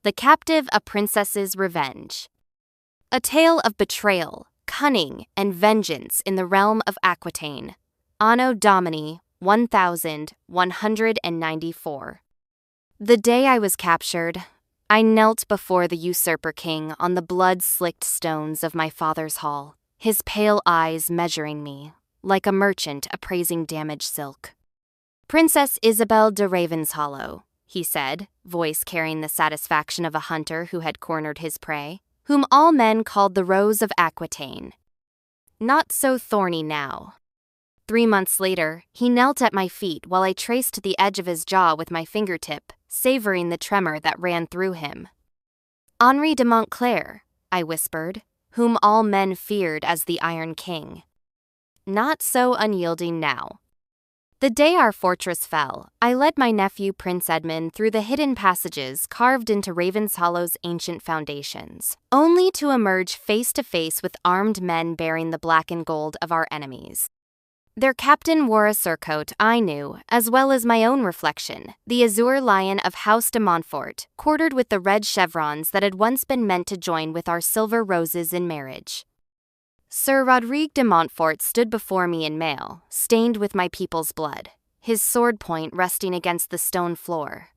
The Captive, A Princess's Revenge. A tale of betrayal, cunning, and vengeance in the realm of Aquitaine. Anno Domini 1194. The day I was captured, I knelt before the usurper king on the blood-slicked stones of my father's hall, his pale eyes measuring me, like a merchant appraising damaged silk. "Princess Isabel de Ravenshollow," he said, voice carrying the satisfaction of a hunter who had cornered his prey, "whom all men called the Rose of Aquitaine. Not so thorny now." 3 months later, he knelt at my feet while I traced the edge of his jaw with my fingertip, savoring the tremor that ran through him. "Henri de Montclair," I whispered, "whom all men feared as the Iron King. Not so unyielding now." The day our fortress fell, I led my nephew Prince Edmond through the hidden passages carved into Ravenshollow's ancient foundations, only to emerge face to face with armed men bearing the black and gold of our enemies. Their captain wore a surcoat I knew, as well as my own reflection, the azure lion of House de Montfort, quartered with the red chevrons that had once been meant to join with our silver roses in marriage. Sir Rodrigue de Montfort stood before me in mail, stained with my people's blood, his sword point resting against the stone floor.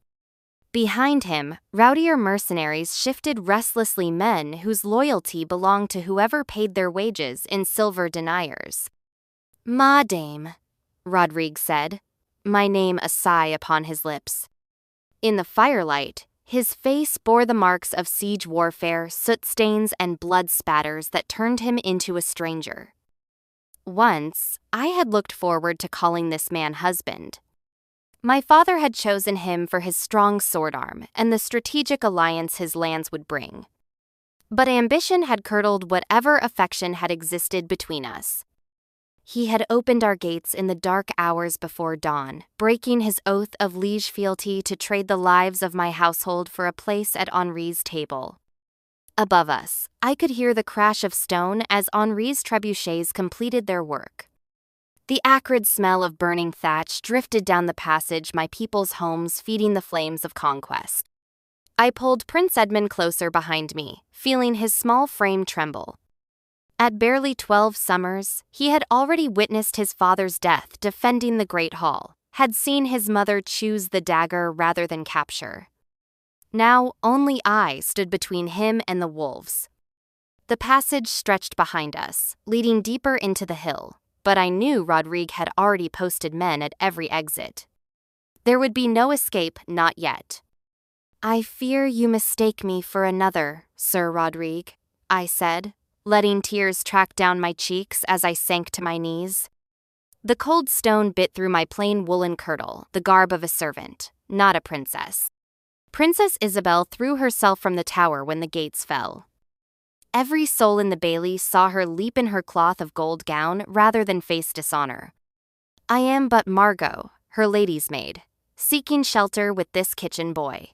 Behind him, rowdier mercenaries shifted restlessly, men whose loyalty belonged to whoever paid their wages in silver deniers. "Madame," Rodrigue said, my name a sigh upon his lips. In the firelight, his face bore the marks of siege warfare, soot stains, and blood spatters that turned him into a stranger. Once, I had looked forward to calling this man husband. My father had chosen him for his strong sword arm and the strategic alliance his lands would bring. But ambition had curdled whatever affection had existed between us. He had opened our gates in the dark hours before dawn, breaking his oath of liege fealty to trade the lives of my household for a place at Henri's table. Above us, I could hear the crash of stone as Henri's trebuchets completed their work. The acrid smell of burning thatch drifted down the passage, my people's homes feeding the flames of conquest. I pulled Prince Edmond closer behind me, feeling his small frame tremble. At barely 12 summers, he had already witnessed his father's death defending the Great Hall, had seen his mother choose the dagger rather than capture. Now, only I stood between him and the wolves. The passage stretched behind us, leading deeper into the hill, but I knew Rodrigue had already posted men at every exit. There would be no escape, not yet. "I fear you mistake me for another, Sir Rodrigue," I said, letting tears track down my cheeks as I sank to my knees. The cold stone bit through my plain woolen kirtle, the garb of a servant, not a princess. Princess Isabel threw herself from the tower when the gates fell. Every soul in the bailey saw her leap in her cloth of gold gown rather than face dishonor. I am but Margot, her lady's maid, seeking shelter with this kitchen boy.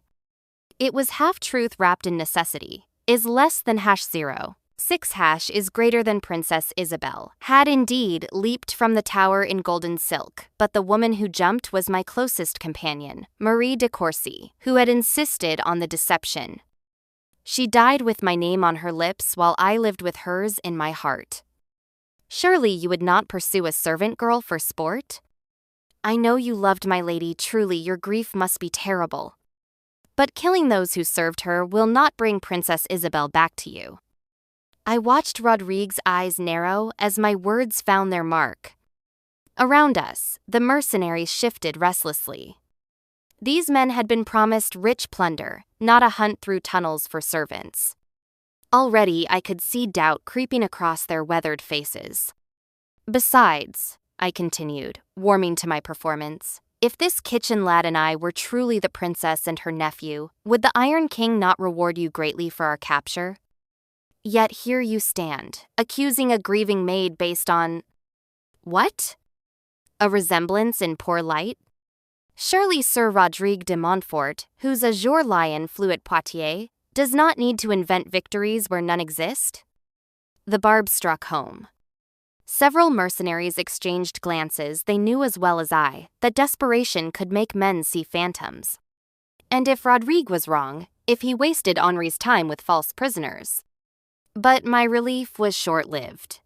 It was half-truth wrapped in necessity, is less than #0. 6# is greater than Princess Isabel, had indeed leaped from the tower in golden silk, but the woman who jumped was my closest companion, Marie de Courcy, who had insisted on the deception. She died with my name on her lips while I lived with hers in my heart. "Surely you would not pursue a servant girl for sport? I know you loved my lady, truly your grief must be terrible. But killing those who served her will not bring Princess Isabel back to you." I watched Rodrigue's eyes narrow as my words found their mark. Around us, the mercenaries shifted restlessly. These men had been promised rich plunder, not a hunt through tunnels for servants. Already I could see doubt creeping across their weathered faces. "Besides," I continued, warming to my performance, "if this kitchen lad and I were truly the princess and her nephew, would the Iron King not reward you greatly for our capture? Yet here you stand, accusing a grieving maid based on... what? A resemblance in poor light? Surely Sir Rodrigue de Montfort, whose azure lion flew at Poitiers, does not need to invent victories where none exist?" The barb struck home. Several mercenaries exchanged glances. They knew as well as I that desperation could make men see phantoms. And if Rodrigue was wrong, if he wasted Henri's time with false prisoners. But my relief was short-lived.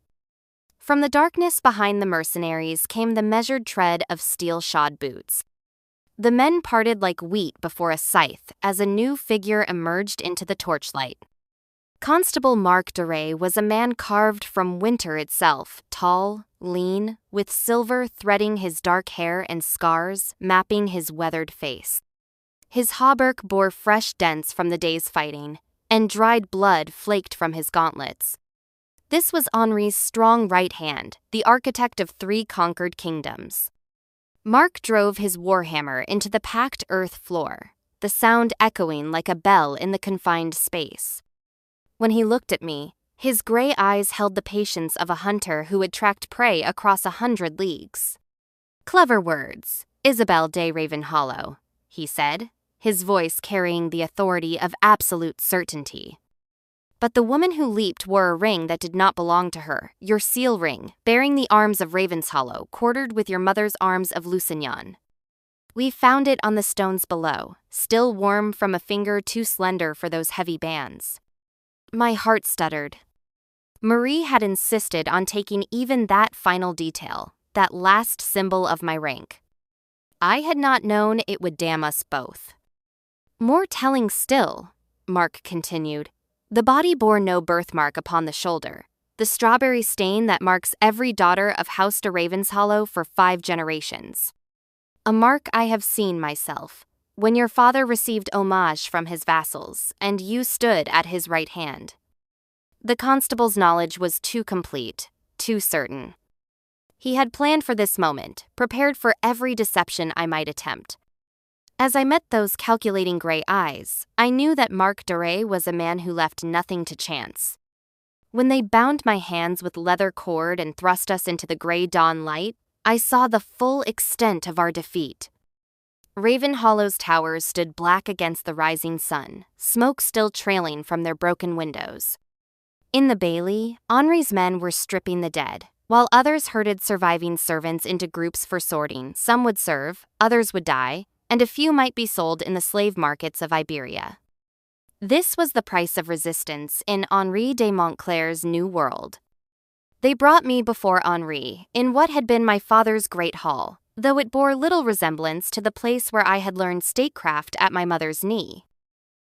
From the darkness behind the mercenaries came the measured tread of steel-shod boots. The men parted like wheat before a scythe as a new figure emerged into the torchlight. Constable Marc was a man carved from winter itself, tall, lean, with silver threading his dark hair and scars mapping his weathered face. His hauberk bore fresh dents from the day's fighting, and dried blood flaked from his gauntlets. This was Henri's strong right hand, the architect of 3 conquered kingdoms. Marc drove his warhammer into the packed earth floor, the sound echoing like a bell in the confined space. When he looked at me, his gray eyes held the patience of a hunter who had tracked prey across 100 leagues. "Clever words, Isabel de Ravenshollow," he said, his voice carrying the authority of absolute certainty. "But the woman who leaped wore a ring that did not belong to her, your seal ring, bearing the arms of Ravenshollow, quartered with your mother's arms of Lusignan. We found it on the stones below, still warm from a finger too slender for those heavy bands." My heart stuttered. Marie had insisted on taking even that final detail, that last symbol of my rank. I had not known it would damn us both. "More telling still," Marc continued, "the body bore no birthmark upon the shoulder, the strawberry stain that marks every daughter of House de Ravenshollow for 5 generations. A mark I have seen myself, when your father received homage from his vassals, and you stood at his right hand." The constable's knowledge was too complete, too certain. He had planned for this moment, prepared for every deception I might attempt. As I met those calculating gray eyes, I knew that Marc was a man who left nothing to chance. When they bound my hands with leather cord and thrust us into the gray dawn light, I saw the full extent of our defeat. Ravenhollow's towers stood black against the rising sun, smoke still trailing from their broken windows. In the bailey, Henri's men were stripping the dead, while others herded surviving servants into groups for sorting. Some would serve, others would die, and a few might be sold in the slave markets of Iberia. This was the price of resistance in Henri de Montclair's new world. They brought me before Henri in what had been my father's great hall, though it bore little resemblance to the place where I had learned statecraft at my mother's knee.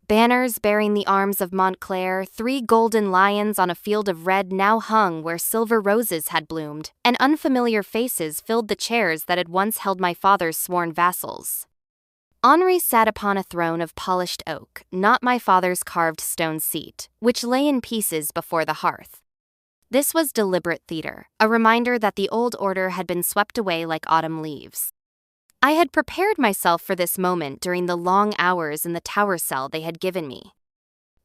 Banners bearing the arms of Montclair, 3 golden lions on a field of red now hung where silver roses had bloomed, and unfamiliar faces filled the chairs that had once held my father's sworn vassals. Henri sat upon a throne of polished oak, not my father's carved stone seat, which lay in pieces before the hearth. This was deliberate theater, a reminder that the old order had been swept away like autumn leaves. I had prepared myself for this moment during the long hours in the tower cell they had given me.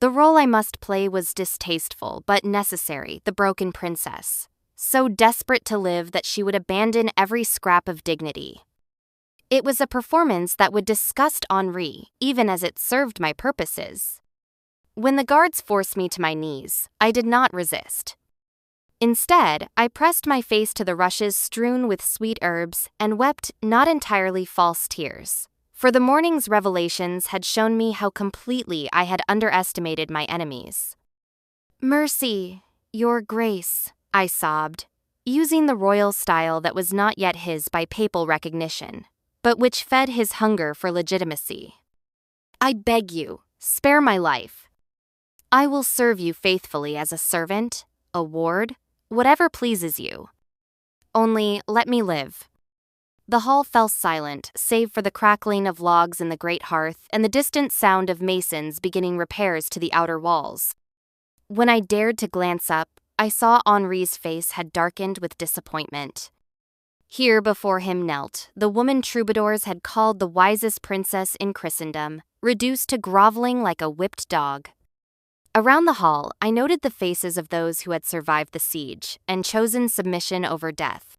The role I must play was distasteful but necessary, the broken princess, so desperate to live that she would abandon every scrap of dignity. It was a performance that would disgust Henri, even as it served my purposes. When the guards forced me to my knees, I did not resist. Instead, I pressed my face to the rushes strewn with sweet herbs and wept not entirely false tears, for the morning's revelations had shown me how completely I had underestimated my enemies. "Mercy, your grace," I sobbed, using the royal style that was not yet his by papal recognition, but which fed his hunger for legitimacy. "I beg you, spare my life. I will serve you faithfully as a servant, a ward, whatever pleases you. Only let me live." The hall fell silent, save for the crackling of logs in the great hearth and the distant sound of masons beginning repairs to the outer walls. When I dared to glance up, I saw Henri's face had darkened with disappointment. Here before him knelt the woman troubadours had called the wisest princess in Christendom, reduced to groveling like a whipped dog. Around the hall, I noted the faces of those who had survived the siege and chosen submission over death.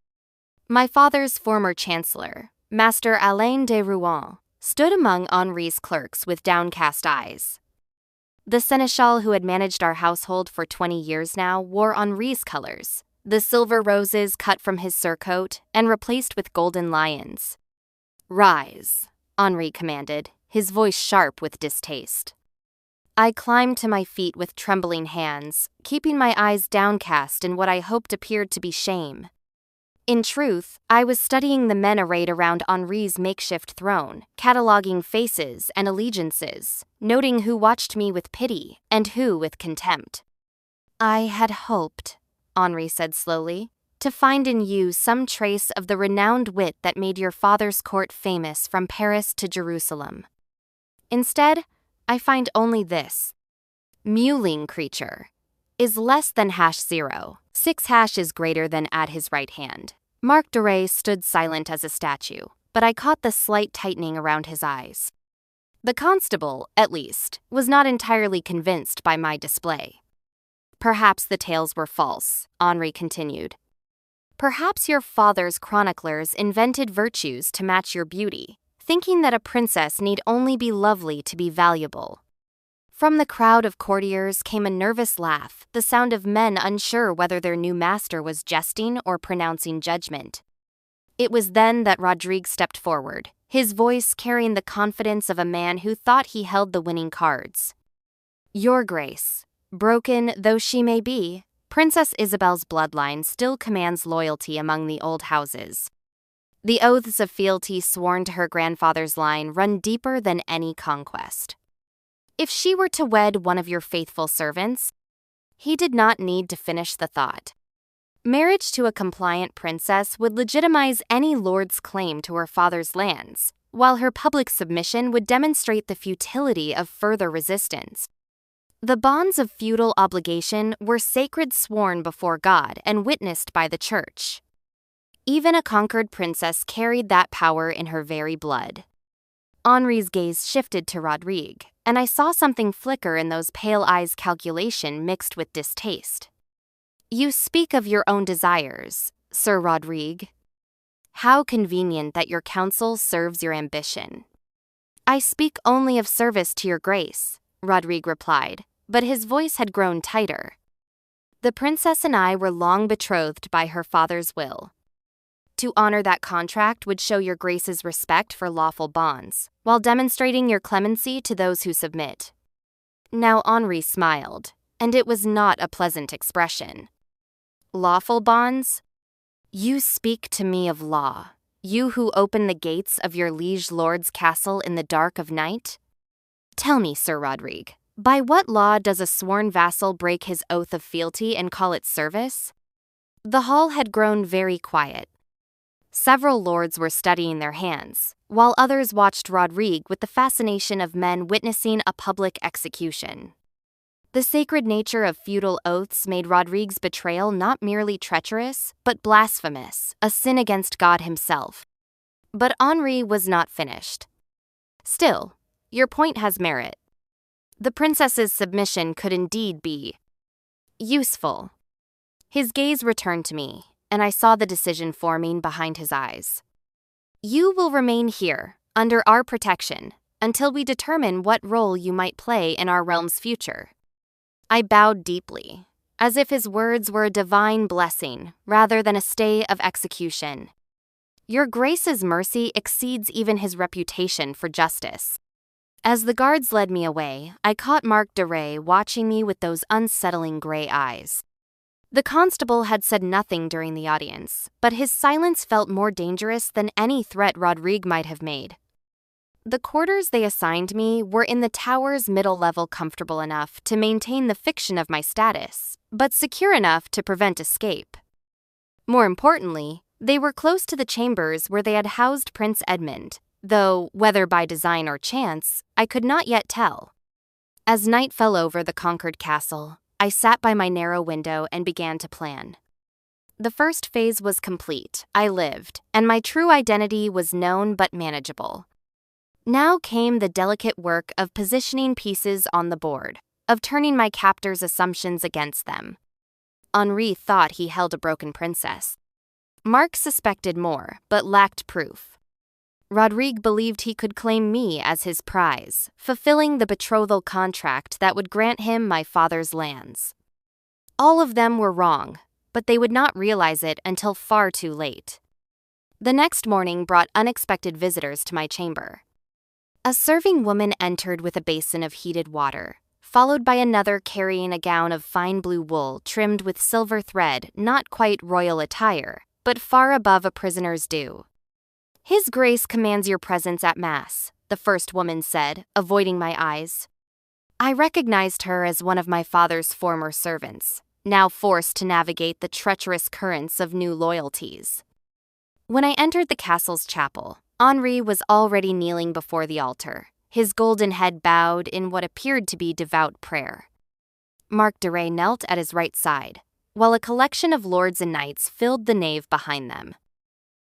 My father's former chancellor, Master Alain de Rouen, stood among Henri's clerks with downcast eyes. The seneschal who had managed our household for 20 years now wore Henri's colors, the silver roses cut from his surcoat and replaced with golden lions. "Rise," Henri commanded, his voice sharp with distaste. I climbed to my feet with trembling hands, keeping my eyes downcast in what I hoped appeared to be shame. In truth, I was studying the men arrayed around Henri's makeshift throne, cataloging faces and allegiances, noting who watched me with pity and who with contempt. "I had hoped," Henri said slowly, "to find in you some trace of the renowned wit that made your father's court famous from Paris to Jerusalem. Instead, I find only this. Mewling creature is less than #0. 6# is greater than at his right hand." Marc Duray stood silent as a statue, but I caught the slight tightening around his eyes. The constable, at least, was not entirely convinced by my display. "Perhaps the tales were false," Henri continued. "Perhaps your father's chroniclers invented virtues to match your beauty, thinking that a princess need only be lovely to be valuable." From the crowd of courtiers came a nervous laugh, the sound of men unsure whether their new master was jesting or pronouncing judgment. It was then that Rodrigue stepped forward, his voice carrying the confidence of a man who thought he held the winning cards. "Your Grace, broken though she may be, Princess Isabel's bloodline still commands loyalty among the old houses. The oaths of fealty sworn to her grandfather's line run deeper than any conquest. If she were to wed one of your faithful servants," he did not need to finish the thought. "Marriage to a compliant princess would legitimize any lord's claim to her father's lands, while her public submission would demonstrate the futility of further resistance. The bonds of feudal obligation were sacred, sworn before God and witnessed by the Church. Even a conquered princess carried that power in her very blood." Henri's gaze shifted to Rodrigue, and I saw something flicker in those pale eyes, calculation mixed with distaste. "You speak of your own desires, Sir Rodrigue. How convenient that your counsel serves your ambition." "I speak only of service to your grace," Rodrigue replied, but his voice had grown tighter. "The princess and I were long betrothed by her father's will. To honor that contract would show your grace's respect for lawful bonds, while demonstrating your clemency to those who submit." Now Henri smiled, and it was not a pleasant expression. "Lawful bonds? You speak to me of law, you who open the gates of your liege lord's castle in the dark of night? Tell me, Sir Rodrigue, by what law does a sworn vassal break his oath of fealty and call it service?" The hall had grown very quiet. Several lords were studying their hands, while others watched Rodrigue with the fascination of men witnessing a public execution. The sacred nature of feudal oaths made Rodrigue's betrayal not merely treacherous, but blasphemous, a sin against God himself. But Henri was not finished. "Still, your point has merit. The princess's submission could indeed be useful." His gaze returned to me, and I saw the decision forming behind his eyes. "You will remain here, under our protection, until we determine what role you might play in our realm's future." I bowed deeply, as if his words were a divine blessing rather than a stay of execution. "Your grace's mercy exceeds even his reputation for justice." As the guards led me away, I caught Marc Duray watching me with those unsettling gray eyes. The constable had said nothing during the audience, but his silence felt more dangerous than any threat Rodrigue might have made. The quarters they assigned me were in the tower's middle level, comfortable enough to maintain the fiction of my status, but secure enough to prevent escape. More importantly, they were close to the chambers where they had housed Prince Edmond, though, whether by design or chance, I could not yet tell. As night fell over the conquered castle, I sat by my narrow window and began to plan. The first phase was complete, I lived, and my true identity was known but manageable. Now came the delicate work of positioning pieces on the board, of turning my captor's assumptions against them. Henri thought he held a broken princess. Marc suspected more, but lacked proof. Rodrigue believed he could claim me as his prize, fulfilling the betrothal contract that would grant him my father's lands. All of them were wrong, but they would not realize it until far too late. The next morning brought unexpected visitors to my chamber. A serving woman entered with a basin of heated water, followed by another carrying a gown of fine blue wool trimmed with silver thread, not quite royal attire, but far above a prisoner's due. "His Grace commands your presence at Mass," the first woman said, avoiding my eyes. I recognized her as one of my father's former servants, now forced to navigate the treacherous currents of new loyalties. When I entered the castle's chapel, Henri was already kneeling before the altar, his golden head bowed in what appeared to be devout prayer. Marc de Rais knelt at his right side, while a collection of lords and knights filled the nave behind them.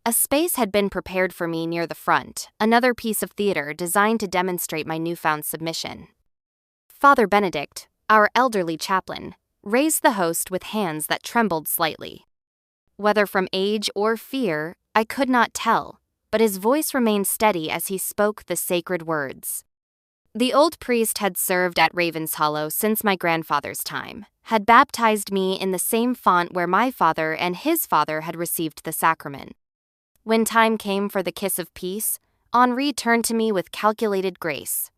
A space had been prepared for me near the front, another piece of theater designed to demonstrate my newfound submission. Father Benedict, our elderly chaplain, raised the host with hands that trembled slightly. Whether from age or fear, I could not tell, but his voice remained steady as he spoke the sacred words. The old priest had served at Ravenshollow since my grandfather's time, had baptized me in the same font where my father and his father had received the sacrament. When time came for the kiss of peace, Henri turned to me with calculated grace.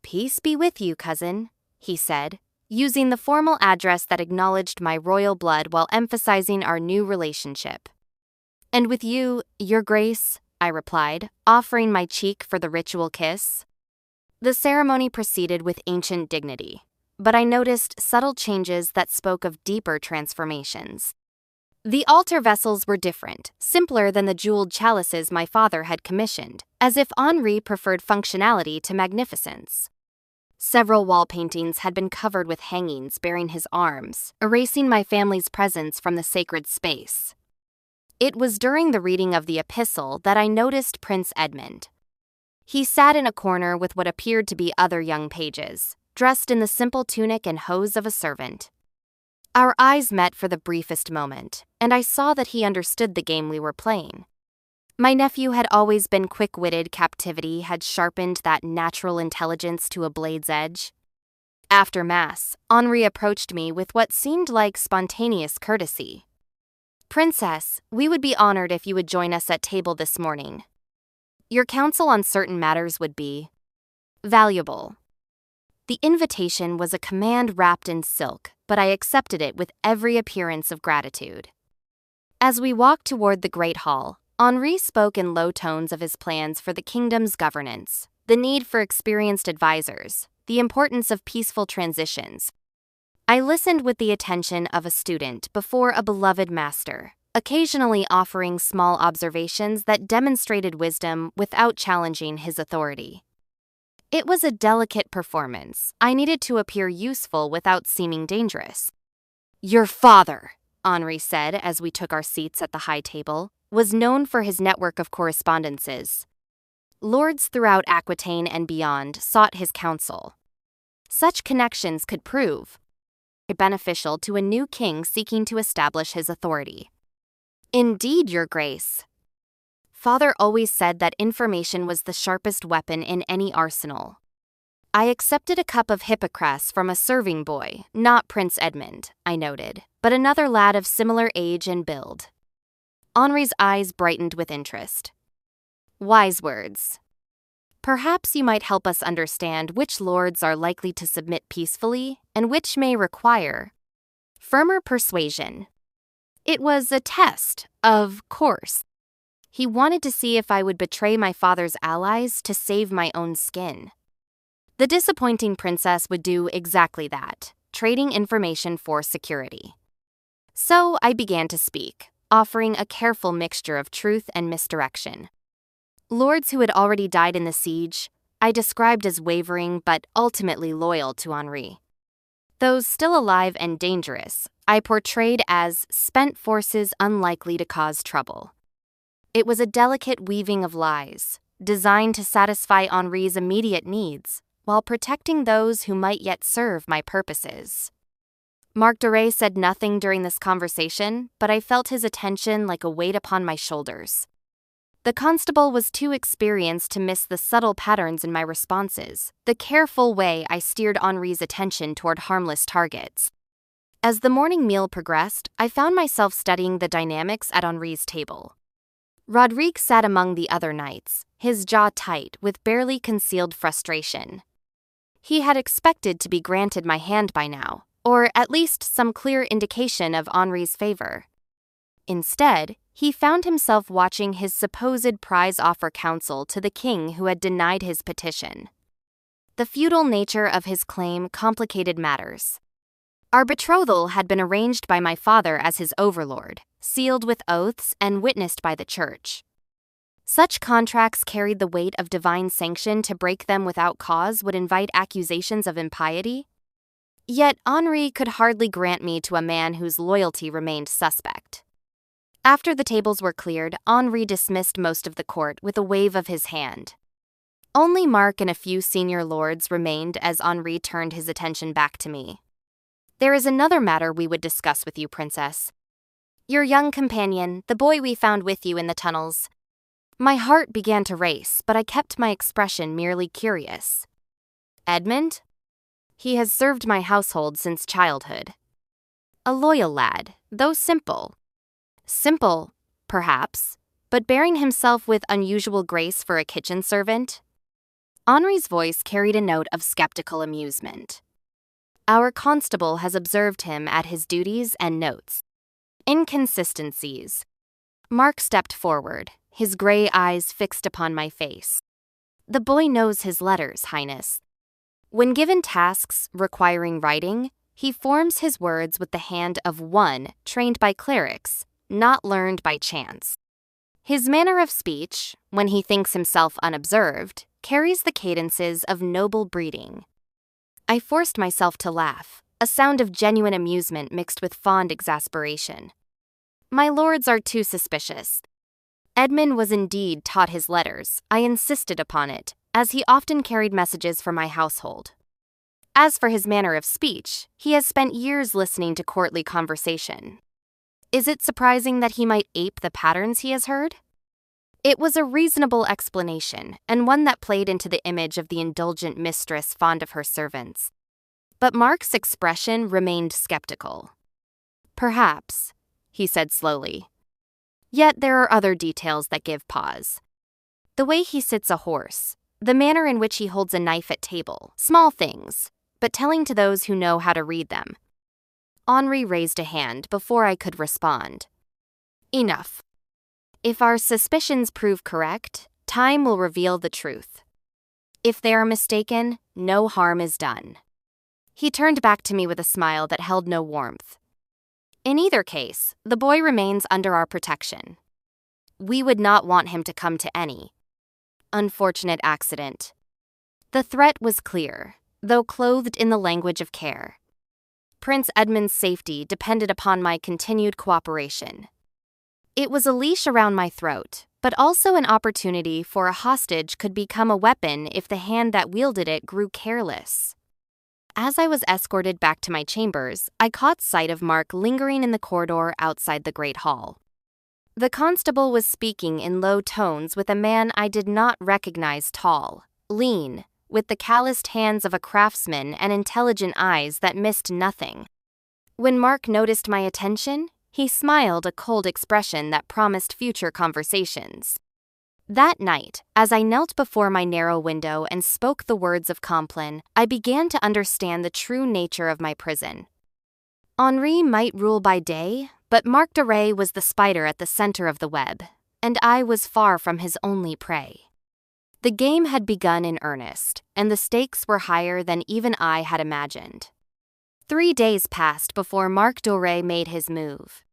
"Peace be with you, cousin," he said, using the formal address that acknowledged my royal blood while emphasizing our new relationship. "And with you, your grace," I replied, offering my cheek for the ritual kiss. The ceremony proceeded with ancient dignity, but I noticed subtle changes that spoke of deeper transformations. The altar vessels were different, simpler than the jeweled chalices my father had commissioned, as if Henri preferred functionality to magnificence. Several wall paintings had been covered with hangings bearing his arms, erasing my family's presence from the sacred space. It was during the reading of the epistle that I noticed Prince Edmond. He sat in a corner with what appeared to be other young pages, dressed in the simple tunic and hose of a servant. Our eyes met for the briefest moment, and I saw that he understood the game we were playing. My nephew had always been quick-witted. Captivity had sharpened that natural intelligence to a blade's edge. After Mass, Henri approached me with what seemed like spontaneous courtesy. "Princess, we would be honored if you would join us at table this morning. Your counsel on certain matters would be valuable." The invitation was a command wrapped in silk, but I accepted it with every appearance of gratitude. As we walked toward the great hall, Henri spoke in low tones of his plans for the kingdom's governance, the need for experienced advisors, the importance of peaceful transitions. I listened with the attention of a student before a beloved master, occasionally offering small observations that demonstrated wisdom without challenging his authority. It was a delicate performance. I needed to appear useful without seeming dangerous. "Your father," Henri said as we took our seats at the high table, was known for his network of correspondences. Lords throughout Aquitaine and beyond sought his counsel. Such connections could prove beneficial to a new king seeking to establish his authority. "Indeed, Your Grace." Father always said that information was the sharpest weapon in any arsenal. I accepted a cup of hippocras from a serving boy, not Prince Edmond, I noted, but another lad of similar age and build. Henri's eyes brightened with interest. "Wise words. Perhaps you might help us understand which lords are likely to submit peacefully and which may require firmer persuasion." It was a test, of course. He wanted to see if I would betray my father's allies to save my own skin. The disappointing princess would do exactly that, trading information for security. So I began to speak, offering a careful mixture of truth and misdirection. Lords who had already died in the siege, I described as wavering but ultimately loyal to Henri. Those still alive and dangerous, I portrayed as spent forces unlikely to cause trouble. It was a delicate weaving of lies, designed to satisfy Henri's immediate needs, while protecting those who might yet serve my purposes. Marc de Rais said nothing during this conversation, but I felt his attention like a weight upon my shoulders. The constable was too experienced to miss the subtle patterns in my responses, the careful way I steered Henri's attention toward harmless targets. As the morning meal progressed, I found myself studying the dynamics at Henri's table. Rodrigue sat among the other knights, his jaw tight with barely concealed frustration. He had expected to be granted my hand by now, or at least some clear indication of Henri's favor. Instead, he found himself watching his supposed prize offer counsel to the king who had denied his petition. The feudal nature of his claim complicated matters. Our betrothal had been arranged by my father as his overlord, sealed with oaths and witnessed by the church. Such contracts carried the weight of divine sanction. To break them without cause would invite accusations of impiety. Yet Henri could hardly grant me to a man whose loyalty remained suspect. After the tables were cleared, Henri dismissed most of the court with a wave of his hand. Only Marc and a few senior lords remained as Henri turned his attention back to me. "There is another matter we would discuss with you, Princess. Your young companion, the boy we found with you in the tunnels." My heart began to race, but I kept my expression merely curious. "Edmond? He has served my household since childhood. A loyal lad, though simple. Simple, perhaps, but bearing himself with unusual grace for a kitchen servant." Henri's voice carried a note of skeptical amusement. "Our constable has observed him at his duties and notes inconsistencies." Marc stepped forward, his gray eyes fixed upon my face. "The boy knows his letters, Highness. When given tasks requiring writing, he forms his words with the hand of one trained by clerics, not learned by chance. His manner of speech, when he thinks himself unobserved, carries the cadences of noble breeding." I forced myself to laugh, a sound of genuine amusement mixed with fond exasperation. "My lords are too suspicious. Edmond was indeed taught his letters. I insisted upon it, as he often carried messages for my household. As for his manner of speech, he has spent years listening to courtly conversation. Is it surprising that he might ape the patterns he has heard?" It was a reasonable explanation, and one that played into the image of the indulgent mistress fond of her servants. But Marc's expression remained skeptical. "Perhaps," he said slowly. "Yet there are other details that give pause. The way he sits a horse, the manner in which he holds a knife at table, small things, but telling to those who know how to read them." Henri raised a hand before I could respond. "Enough. If our suspicions prove correct, time will reveal the truth. If they are mistaken, no harm is done." He turned back to me with a smile that held no warmth. "In either case, the boy remains under our protection. We would not want him to come to any unfortunate accident." The threat was clear, though clothed in the language of care. Prince Edmond's safety depended upon my continued cooperation. It was a leash around my throat, but also an opportunity for a hostage could become a weapon if the hand that wielded it grew careless. As I was escorted back to my chambers, I caught sight of Marc lingering in the corridor outside the great hall. The constable was speaking in low tones with a man I did not recognize, tall, lean, with the calloused hands of a craftsman and intelligent eyes that missed nothing. When Marc noticed my attention, he smiled a cold expression that promised future conversations. That night, as I knelt before my narrow window and spoke the words of Compline, I began to understand the true nature of my prison. Henri might rule by day, but Marc de Rais was the spider at the center of the web, and I was far from his only prey. The game had begun in earnest, and the stakes were higher than even I had imagined. 3 days passed before Marc de Rais made his move.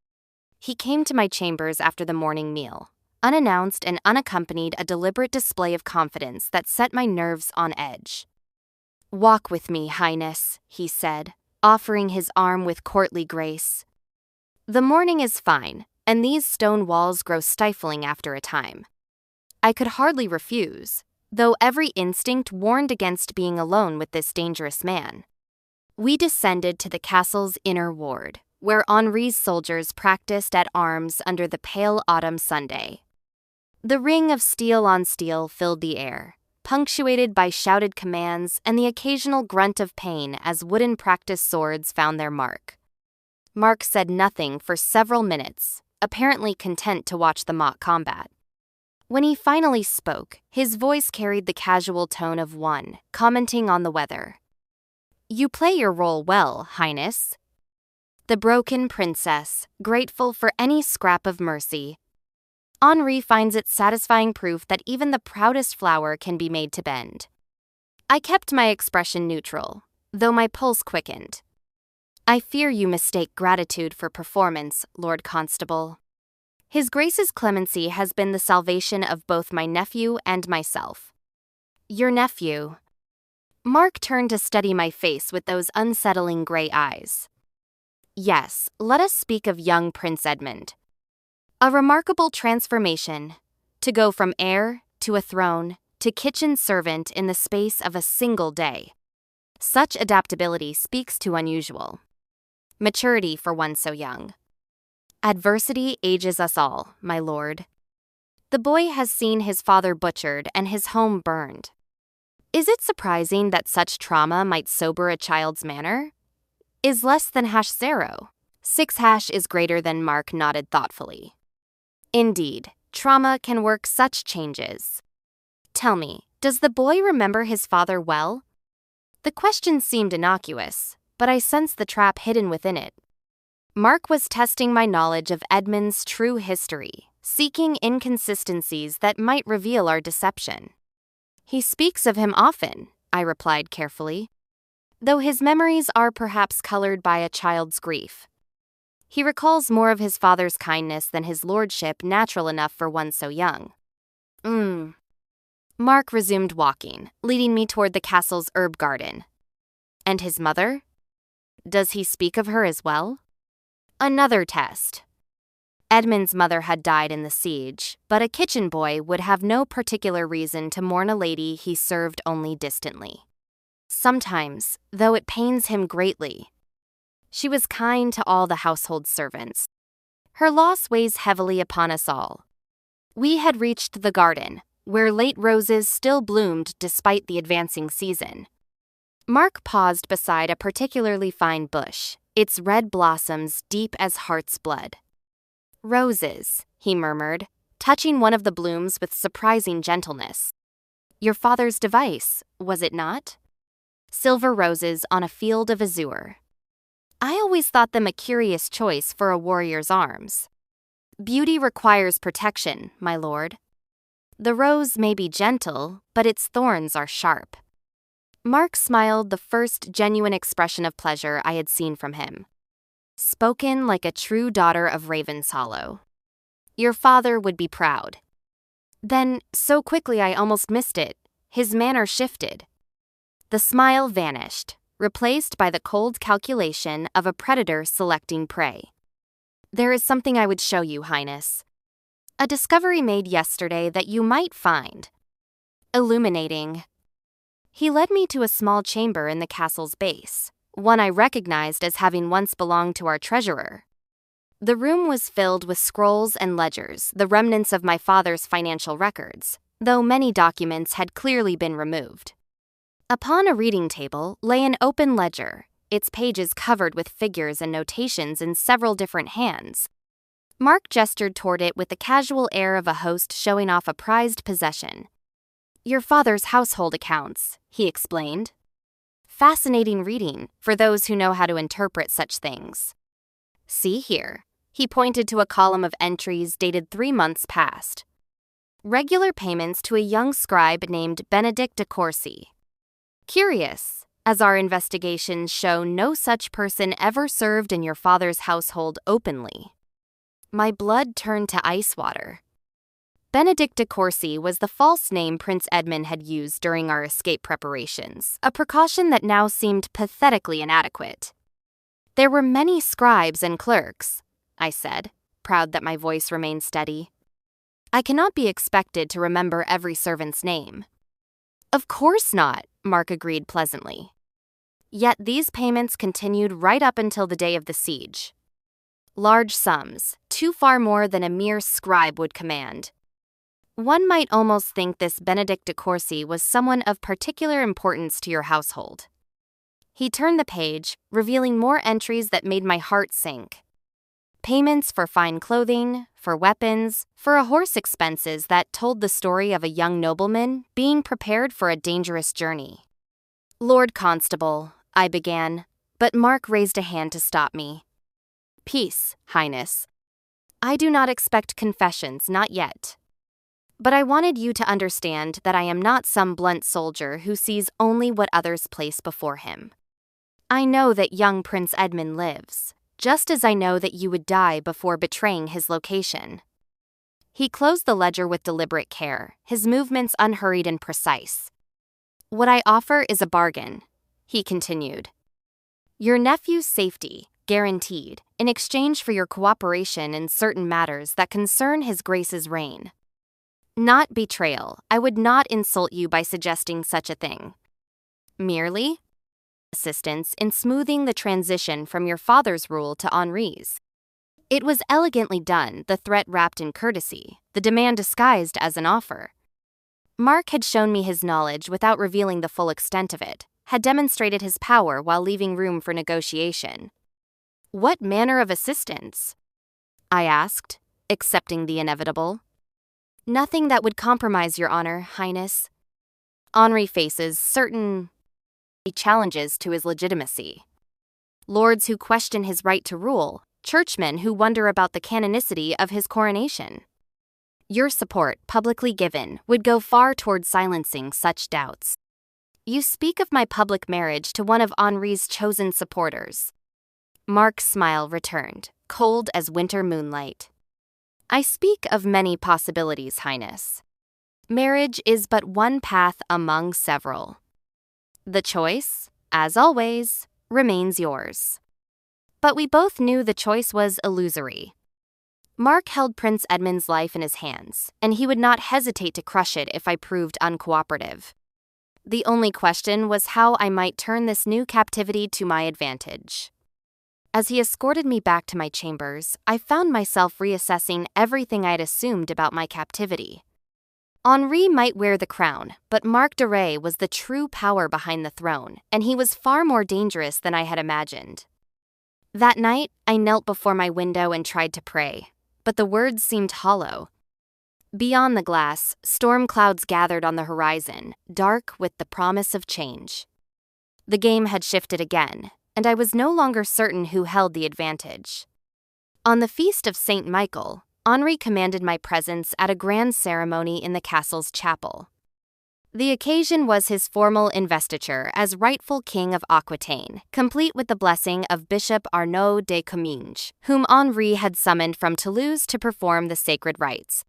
He came to my chambers after the morning meal, unannounced and unaccompanied, a deliberate display of confidence that set my nerves on edge. "Walk with me, Highness," he said, offering his arm with courtly grace. "The morning is fine, and these stone walls grow stifling after a time." I could hardly refuse, though every instinct warned against being alone with this dangerous man. We descended to the castle's inner ward, where Henri's soldiers practiced at arms under the pale autumn Sunday. The ring of steel on steel filled the air, punctuated by shouted commands and the occasional grunt of pain as wooden practice swords found their mark. Marc said nothing for several minutes, apparently content to watch the mock combat. When he finally spoke, his voice carried the casual tone of one commenting on the weather. "You play your role well, Highness." The broken princess, grateful for any scrap of mercy. Henri finds it satisfying proof that even the proudest flower can be made to bend. I kept my expression neutral, though my pulse quickened. "I fear you mistake gratitude for performance, Lord Constable. His Grace's clemency has been the salvation of both my nephew and myself." "Your nephew?" Marc turned to study my face with those unsettling gray eyes. "Yes, let us speak of young Prince Edmond. A remarkable transformation, to go from heir to a throne to kitchen servant in the space of a single day. Such adaptability speaks to unusual maturity for one so young. Adversity ages us all, my lord. The boy has seen his father butchered and his home burned. Is it surprising that such trauma might sober a child's manner? Is less than #0. 6 is greater than. Marc nodded thoughtfully. Indeed, trauma can work such changes. Tell me, does the boy remember his father well? The question seemed innocuous, but I sensed the trap hidden within it. Marc was testing my knowledge of Edmond's true history, seeking inconsistencies that might reveal our deception. "He speaks of him often," I replied carefully, "though his memories are perhaps colored by a child's grief. He recalls more of his father's kindness than his lordship, natural enough for one so young." Marc resumed walking, leading me toward the castle's herb garden. "And his mother? Does he speak of her as well?" Another test. Edmond's mother had died in the siege, but a kitchen boy would have no particular reason to mourn a lady he served only distantly. Sometimes, though it pains him greatly. She was kind to all the household servants. Her loss weighs heavily upon us all. We had reached the garden, where late roses still bloomed despite the advancing season. Marc paused beside a particularly fine bush, its red blossoms deep as heart's blood. "Roses," he murmured, touching one of the blooms with surprising gentleness. "Your father's device, was it not? Silver roses on a field of azure. I always thought them a curious choice for a warrior's arms. Beauty requires protection, my lord. The rose may be gentle, but its thorns are sharp." Marc smiled, the first genuine expression of pleasure I had seen from him. Spoken like a true daughter of Ravenshollow. "Your father would be proud." Then, so quickly I almost missed it, his manner shifted. The smile vanished, replaced by the cold calculation of a predator selecting prey. "There is something I would show you, Highness. A discovery made yesterday that you might find illuminating." He led me to a small chamber in the castle's base, one I recognized as having once belonged to our treasurer. The room was filled with scrolls and ledgers, the remnants of my father's financial records, though many documents had clearly been removed. Upon a reading table lay an open ledger, its pages covered with figures and notations in several different hands. Marc gestured toward it with the casual air of a host showing off a prized possession. "Your father's household accounts," he explained. Fascinating reading for those who know how to interpret such things. "See here." He pointed to a column of entries dated 3 months past. Regular payments to a young scribe named Benedict de Courcy. Curious, as our investigations show no such person ever served in your father's household openly. My blood turned to ice water. Benedict de Courcy was the false name Prince Edmond had used during our escape preparations, a precaution that now seemed pathetically inadequate. "There were many scribes and clerks," I said, proud that my voice remained steady. "I cannot be expected to remember every servant's name." "Of course not," Marc agreed pleasantly. Yet these payments continued right up until the day of the siege. Large sums, too far more than a mere scribe would command. One might almost think this Benedict de Courcy was someone of particular importance to your household. He turned the page, revealing more entries that made my heart sink. Payments for fine clothing, for weapons, for a horse, expenses that told the story of a young nobleman being prepared for a dangerous journey. "Lord Constable," I began, but Marc raised a hand to stop me. "Peace, Highness. I do not expect confessions, not yet. But I wanted you to understand that I am not some blunt soldier who sees only what others place before him. I know that young Prince Edmond lives, just as I know that you would die before betraying his location." He closed the ledger with deliberate care, his movements unhurried and precise. "What I offer is a bargain," he continued. "Your nephew's safety, guaranteed, in exchange for your cooperation in certain matters that concern His Grace's reign. Not betrayal. I would not insult you by suggesting such a thing. Merely assistance in smoothing the transition from your father's rule to Henri's." It was elegantly done, the threat wrapped in courtesy, the demand disguised as an offer. Marc had shown me his knowledge without revealing the full extent of it, had demonstrated his power while leaving room for negotiation. "What manner of assistance?" I asked, accepting the inevitable. "Nothing that would compromise your honor, Highness." Henri faces certain challenges to his legitimacy. Lords who question his right to rule, churchmen who wonder about the canonicity of his coronation. Your support, publicly given, would go far toward silencing such doubts. You speak of my public marriage to one of Henri's chosen supporters. Marc's smile returned, cold as winter moonlight. I speak of many possibilities, Highness. Marriage is but one path among several. The choice, as always, remains yours. But we both knew the choice was illusory. Marc held Prince Edmond's life in his hands, and he would not hesitate to crush it if I proved uncooperative. The only question was how I might turn this new captivity to my advantage. As he escorted me back to my chambers, I found myself reassessing everything I had assumed about my captivity. Henri might wear the crown, but Marc de Rais was the true power behind the throne, and he was far more dangerous than I had imagined. That night, I knelt before my window and tried to pray, but the words seemed hollow. Beyond the glass, storm clouds gathered on the horizon, dark with the promise of change. The game had shifted again, and I was no longer certain who held the advantage. On the feast of St. Michael, Henri commanded my presence at a grand ceremony in the castle's chapel. The occasion was his formal investiture as rightful king of Aquitaine, complete with the blessing of Bishop Arnaud de Comminges, whom Henri had summoned from Toulouse to perform the sacred rites.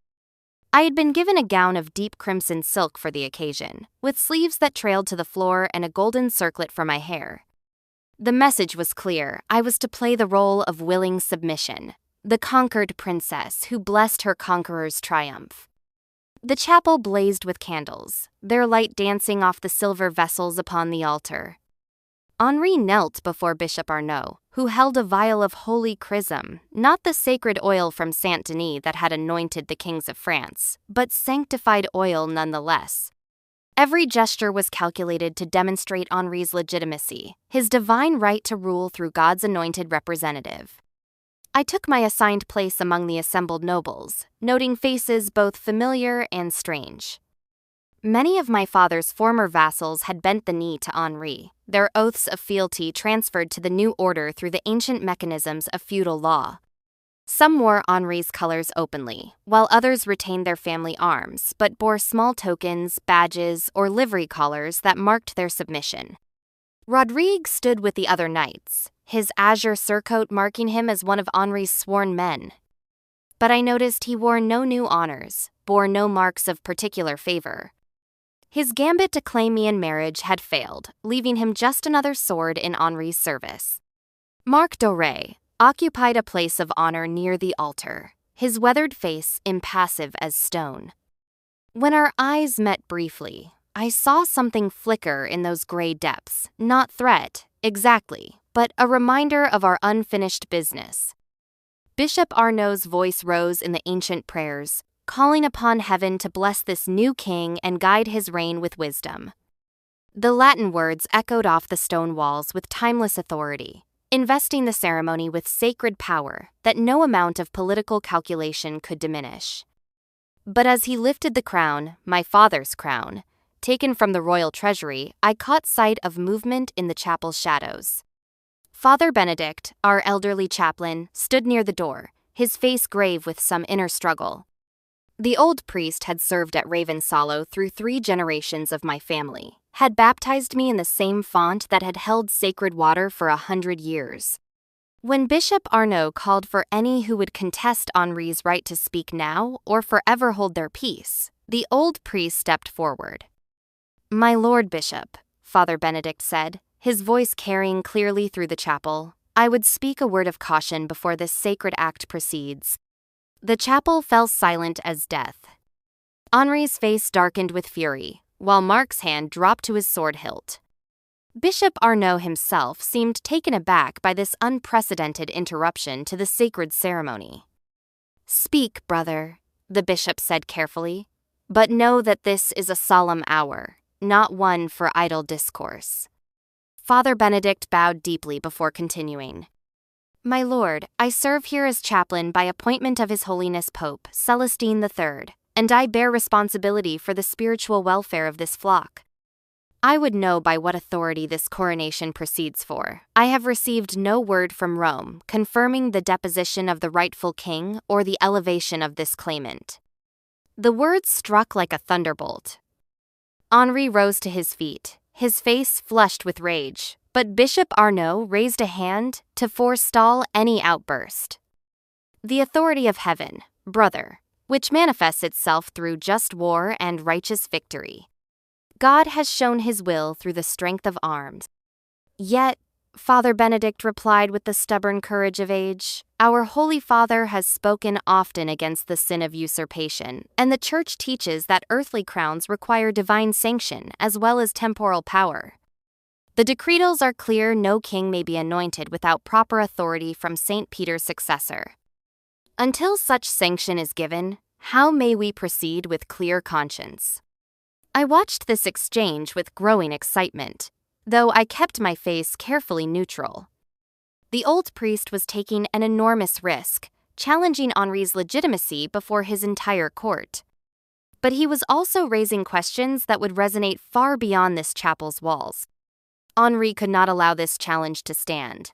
I had been given a gown of deep crimson silk for the occasion, with sleeves that trailed to the floor and a golden circlet for my hair. The message was clear. I was to play the role of willing submission, the conquered princess who blessed her conqueror's triumph. The chapel blazed with candles, their light dancing off the silver vessels upon the altar. Henri knelt before Bishop Arnaud, who held a vial of holy chrism, not the sacred oil from Saint Denis that had anointed the kings of France, but sanctified oil nonetheless. Every gesture was calculated to demonstrate Henri's legitimacy, his divine right to rule through God's anointed representative. I took my assigned place among the assembled nobles, noting faces both familiar and strange. Many of my father's former vassals had bent the knee to Henri, their oaths of fealty transferred to the new order through the ancient mechanisms of feudal law. Some wore Henri's colors openly, while others retained their family arms but bore small tokens, badges, or livery collars that marked their submission. Rodrigue stood with the other knights, his azure surcoat marking him as one of Henri's sworn men. But I noticed he wore no new honors, bore no marks of particular favor. His gambit to claim me in marriage had failed, leaving him just another sword in Henri's service. Marc de Rais occupied a place of honor near the altar, his weathered face impassive as stone. When our eyes met briefly, I saw something flicker in those gray depths, not threat, exactly, but a reminder of our unfinished business. Bishop Arnaud's voice rose in the ancient prayers, calling upon heaven to bless this new king and guide his reign with wisdom. The Latin words echoed off the stone walls with timeless authority, investing the ceremony with sacred power that no amount of political calculation could diminish. But as he lifted the crown, my father's crown, taken from the royal treasury, I caught sight of movement in the chapel's shadows. Father Benedict, our elderly chaplain, stood near the door, his face grave with some inner struggle. The old priest had served at Ravenshollow through 3 generations of my family, had baptized me in the same font that had held sacred water for 100 years. When Bishop Arnaud called for any who would contest Henri's right to speak now or forever hold their peace, the old priest stepped forward. "My Lord Bishop," Father Benedict said, his voice carrying clearly through the chapel, "I would speak a word of caution before this sacred act proceeds." The chapel fell silent as death. Henri's face darkened with fury, while Marc's hand dropped to his sword hilt. Bishop Arnaud himself seemed taken aback by this unprecedented interruption to the sacred ceremony. "Speak, brother," the bishop said carefully, "but know that this is a solemn hour, not one for idle discourse." Father Benedict bowed deeply before continuing. "My lord, I serve here as chaplain by appointment of His Holiness Pope Celestine III, and I bear responsibility for the spiritual welfare of this flock. I would know by what authority this coronation proceeds for. I have received no word from Rome confirming the deposition of the rightful king or the elevation of this claimant." The words struck like a thunderbolt. Henri rose to his feet, his face flushed with rage, but Bishop Arnaud raised a hand to forestall any outburst. "The authority of heaven, brother, which manifests itself through just war and righteous victory. God has shown his will through the strength of arms." "Yet," Father Benedict replied with the stubborn courage of age, "our Holy Father has spoken often against the sin of usurpation, and the Church teaches that earthly crowns require divine sanction as well as temporal power. The decretals are clear: no king may be anointed without proper authority from St. Peter's successor. Until such sanction is given, how may we proceed with clear conscience?" I watched this exchange with growing excitement, though I kept my face carefully neutral. The old priest was taking an enormous risk, challenging Henri's legitimacy before his entire court. But he was also raising questions that would resonate far beyond this chapel's walls. Henri could not allow this challenge to stand.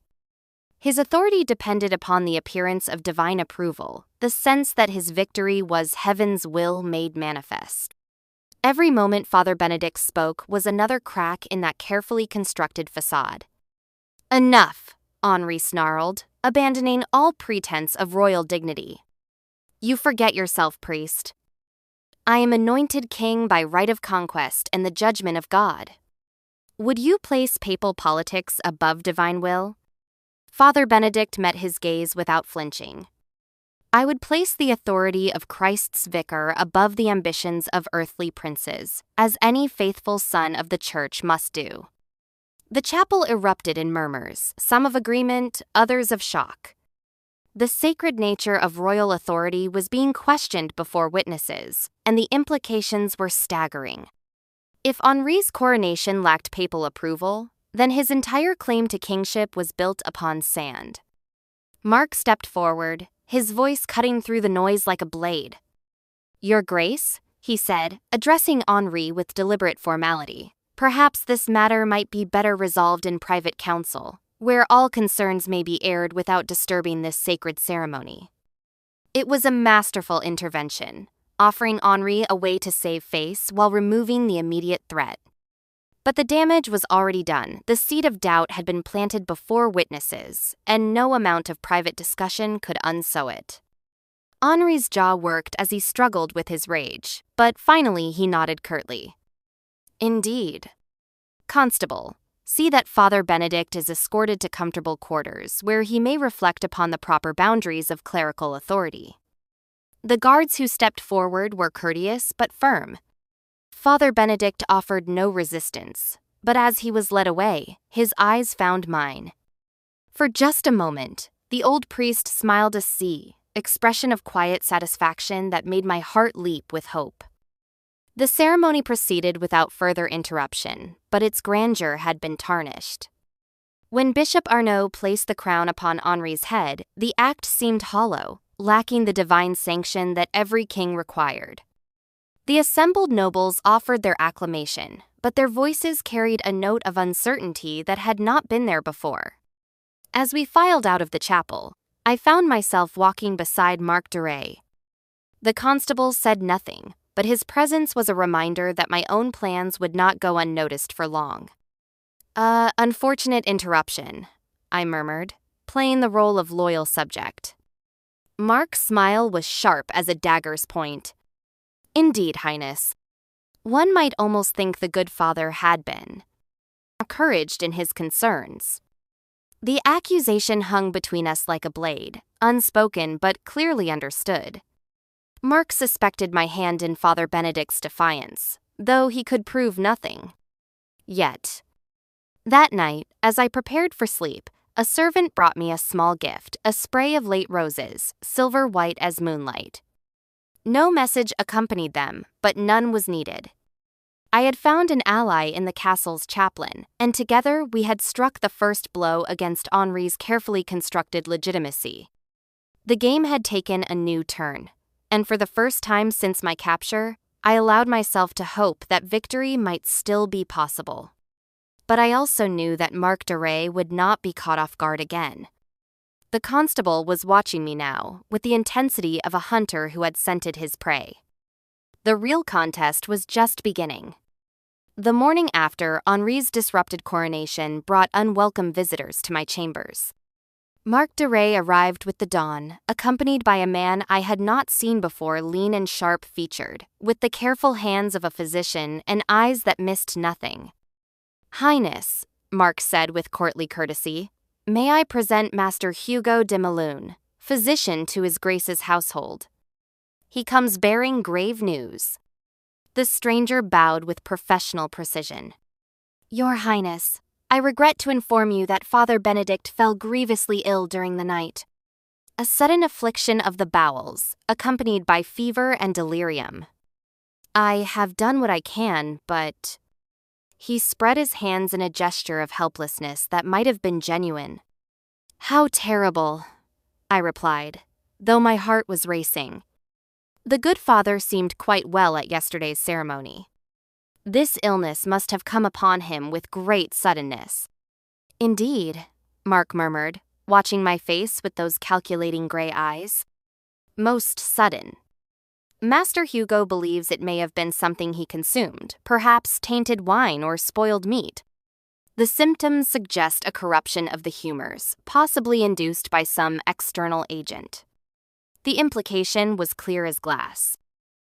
His authority depended upon the appearance of divine approval, the sense that his victory was heaven's will made manifest. Every moment Father Benedict spoke was another crack in that carefully constructed facade. "Enough," Henri snarled, abandoning all pretense of royal dignity. "You forget yourself, priest. I am anointed king by right of conquest and the judgment of God. Would you place papal politics above divine will?" Father Benedict met his gaze without flinching. "I would place the authority of Christ's vicar above the ambitions of earthly princes, as any faithful son of the Church must do." The chapel erupted in murmurs, some of agreement, others of shock. The sacred nature of royal authority was being questioned before witnesses, and the implications were staggering. If Henri's coronation lacked papal approval, then his entire claim to kingship was built upon sand. Marc stepped forward, his voice cutting through the noise like a blade. "Your Grace," he said, addressing Henri with deliberate formality, "perhaps this matter might be better resolved in private council, where all concerns may be aired without disturbing this sacred ceremony." It was a masterful intervention, offering Henri a way to save face while removing the immediate threat. But the damage was already done. The seed of doubt had been planted before witnesses, and no amount of private discussion could unsow it. Henri's jaw worked as he struggled with his rage, but finally he nodded curtly. "Indeed. Constable, see that Father Benedict is escorted to comfortable quarters where he may reflect upon the proper boundaries of clerical authority." The guards who stepped forward were courteous but firm. Father Benedict offered no resistance, but as he was led away, his eyes found mine. For just a moment, the old priest smiled a sea, expression of quiet satisfaction that made my heart leap with hope. The ceremony proceeded without further interruption, but its grandeur had been tarnished. When Bishop Arnaud placed the crown upon Henri's head, the act seemed hollow, lacking the divine sanction that every king required. The assembled nobles offered their acclamation, but their voices carried a note of uncertainty that had not been there before. As we filed out of the chapel, I found myself walking beside Marc de Rais. The constable said nothing, but his presence was a reminder that my own plans would not go unnoticed for long. Unfortunate interruption," I murmured, playing the role of loyal subject. Marc's smile was sharp as a dagger's point. "Indeed, Highness. One might almost think the good father had been encouraged in his concerns." The accusation hung between us like a blade, unspoken but clearly understood. Marc suspected my hand in Father Benedict's defiance, though he could prove nothing. Yet, that night, as I prepared for sleep, a servant brought me a small gift, a spray of late roses, silver white as moonlight. No message accompanied them, but none was needed. I had found an ally in the castle's chaplain, and together we had struck the first blow against Henri's carefully constructed legitimacy. The game had taken a new turn, and for the first time since my capture, I allowed myself to hope that victory might still be possible. But I also knew that Marc de Rais would not be caught off guard again. The constable was watching me now, with the intensity of a hunter who had scented his prey. The real contest was just beginning. The morning after Henri's disrupted coronation brought unwelcome visitors to my chambers. Marc de Rais arrived with the dawn, accompanied by a man I had not seen before, lean and sharp-featured, with the careful hands of a physician and eyes that missed nothing. "Highness," Marc said with courtly courtesy, "may I present Master Hugo de Melun, physician to His Grace's household. He comes bearing grave news." The stranger bowed with professional precision. "Your Highness, I regret to inform you that Father Benedict fell grievously ill during the night. A sudden affliction of the bowels, accompanied by fever and delirium. I have done what I can, but..." He spread his hands in a gesture of helplessness that might have been genuine. "How terrible," I replied, though my heart was racing. The good father seemed quite well at yesterday's ceremony. This illness must have come upon him with great suddenness. "Indeed," Marc murmured, watching my face with those calculating gray eyes. "Most sudden. Master Hugo believes it may have been something he consumed, perhaps tainted wine or spoiled meat. The symptoms suggest a corruption of the humors, possibly induced by some external agent." The implication was clear as glass.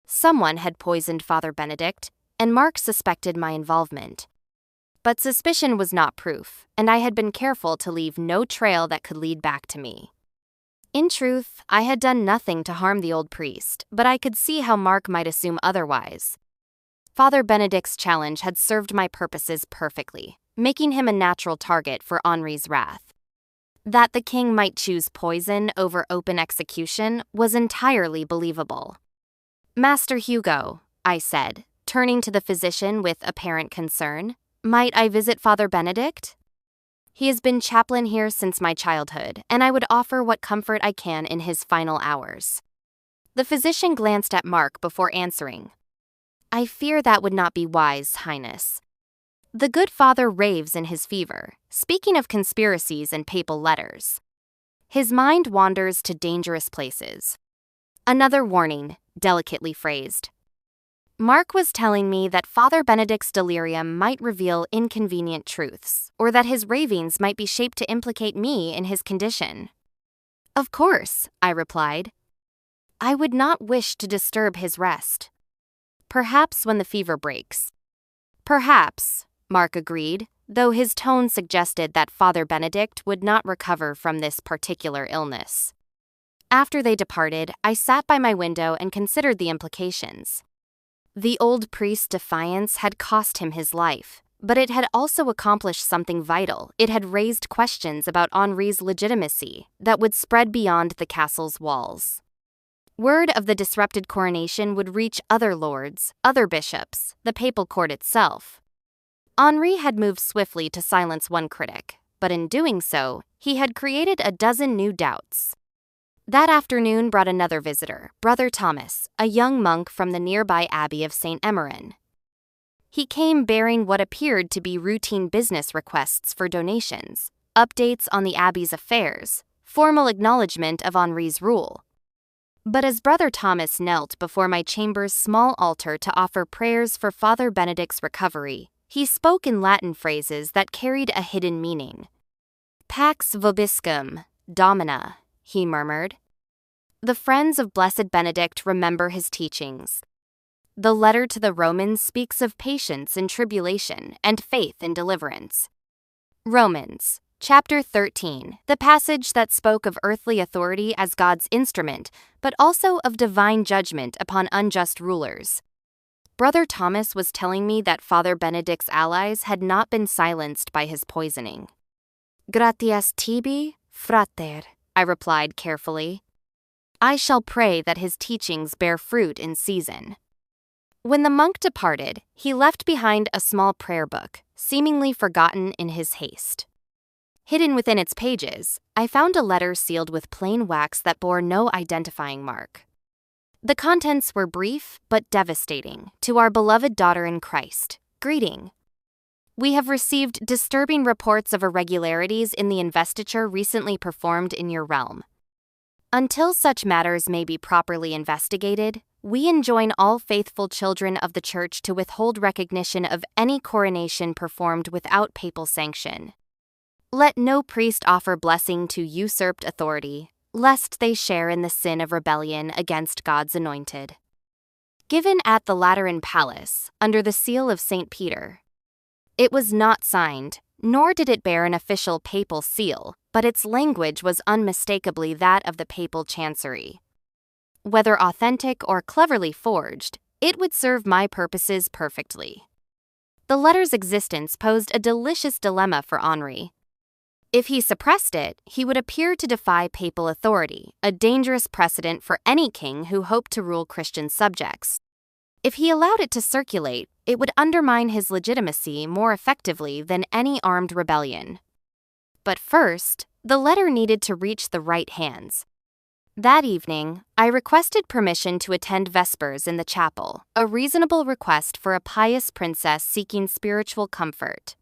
Someone had poisoned Father Benedict, and Marc suspected my involvement. But suspicion was not proof, and I had been careful to leave no trail that could lead back to me. In truth, I had done nothing to harm the old priest, but I could see how Marc might assume otherwise. Father Benedict's challenge had served my purposes perfectly, making him a natural target for Henri's wrath. That the king might choose poison over open execution was entirely believable. "Master Hugo," I said, turning to the physician with apparent concern, "might I visit Father Benedict? He has been chaplain here since my childhood, and I would offer what comfort I can in his final hours." The physician glanced at Marc before answering. "I fear that would not be wise, Highness. The good father raves in his fever, speaking of conspiracies and papal letters. His mind wanders to dangerous places." Another warning, delicately phrased. Marc was telling me that Father Benedict's delirium might reveal inconvenient truths, or that his ravings might be shaped to implicate me in his condition. "Of course," I replied. "I would not wish to disturb his rest. Perhaps when the fever breaks." "Perhaps," Marc agreed, though his tone suggested that Father Benedict would not recover from this particular illness. After they departed, I sat by my window and considered the implications. The old priest's defiance had cost him his life, but it had also accomplished something vital. It had raised questions about Henri's legitimacy that would spread beyond the castle's walls. Word of the disrupted coronation would reach other lords, other bishops, the papal court itself. Henri had moved swiftly to silence one critic, but in doing so, he had created a dozen new doubts. That afternoon brought another visitor, Brother Thomas, a young monk from the nearby abbey of St. Emmerin. He came bearing what appeared to be routine business requests for donations, updates on the abbey's affairs, formal acknowledgement of Henri's rule. But as Brother Thomas knelt before my chamber's small altar to offer prayers for Father Benedict's recovery, he spoke in Latin phrases that carried a hidden meaning. "Pax vobiscum, Domina," he murmured. The friends of Blessed Benedict remember his teachings. The letter to the Romans speaks of patience in tribulation and faith in deliverance. Romans, chapter 13, the passage that spoke of earthly authority as God's instrument, but also of divine judgment upon unjust rulers. Brother Thomas was telling me that Father Benedict's allies had not been silenced by his poisoning. "Gratias tibi, frater," I replied carefully. "I shall pray that his teachings bear fruit in season." When the monk departed, he left behind a small prayer book, seemingly forgotten in his haste. Hidden within its pages, I found a letter sealed with plain wax that bore no identifying mark. The contents were brief but devastating. "To our beloved daughter in Christ, greeting. We have received disturbing reports of irregularities in the investiture recently performed in your realm. Until such matters may be properly investigated, we enjoin all faithful children of the Church to withhold recognition of any coronation performed without papal sanction. Let no priest offer blessing to usurped authority, lest they share in the sin of rebellion against God's anointed." Given at the Lateran Palace, under the seal of St. Peter. It was not signed, nor did it bear an official papal seal, but its language was unmistakably that of the papal chancery. Whether authentic or cleverly forged, it would serve my purposes perfectly. The letter's existence posed a delicious dilemma for Henri. If he suppressed it, he would appear to defy papal authority, a dangerous precedent for any king who hoped to rule Christian subjects. If he allowed it to circulate, it would undermine his legitimacy more effectively than any armed rebellion. But first, the letter needed to reach the right hands. That evening, I requested permission to attend Vespers in the chapel, a reasonable request for a pious princess seeking spiritual comfort.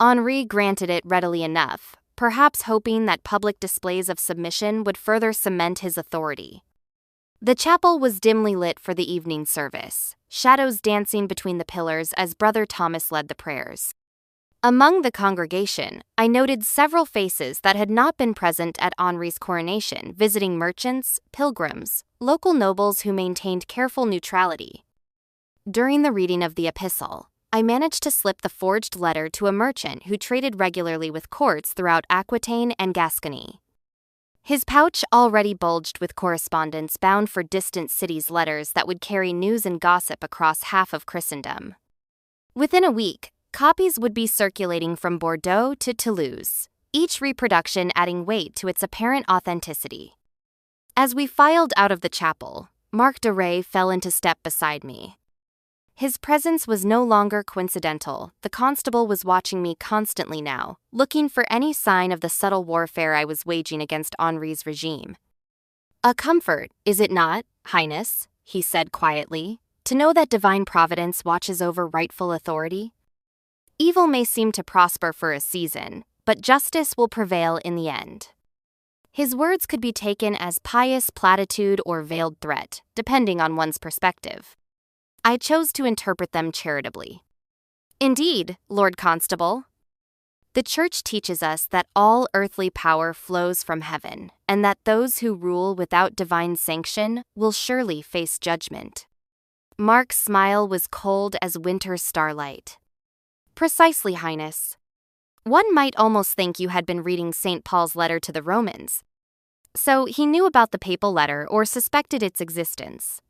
Henri granted it readily enough, perhaps hoping that public displays of submission would further cement his authority. The chapel was dimly lit for the evening service, shadows dancing between the pillars as Brother Thomas led the prayers. Among the congregation, I noted several faces that had not been present at Henri's coronation, visiting merchants, pilgrims, local nobles who maintained careful neutrality. During the reading of the epistle, I managed to slip the forged letter to a merchant who traded regularly with courts throughout Aquitaine and Gascony. His pouch already bulged with correspondence bound for distant cities' letters that would carry news and gossip across half of Christendom. Within a week, copies would be circulating from Bordeaux to Toulouse, each reproduction adding weight to its apparent authenticity. As we filed out of the chapel, Marc de Ray fell into step beside me. His presence was no longer coincidental. The constable was watching me constantly now, looking for any sign of the subtle warfare I was waging against Henri's regime. "A comfort, is it not, Highness," he said quietly, "to know that divine providence watches over rightful authority? Evil may seem to prosper for a season, but justice will prevail in the end." His words could be taken as pious platitude or veiled threat, depending on one's perspective. I chose to interpret them charitably. "Indeed, Lord Constable. The Church teaches us that all earthly power flows from heaven, and that those who rule without divine sanction will surely face judgment." Marc's smile was cold as winter's starlight. "Precisely, Highness. One might almost think you had been reading St. Paul's letter to the Romans. So he knew about the papal letter or suspected its existence.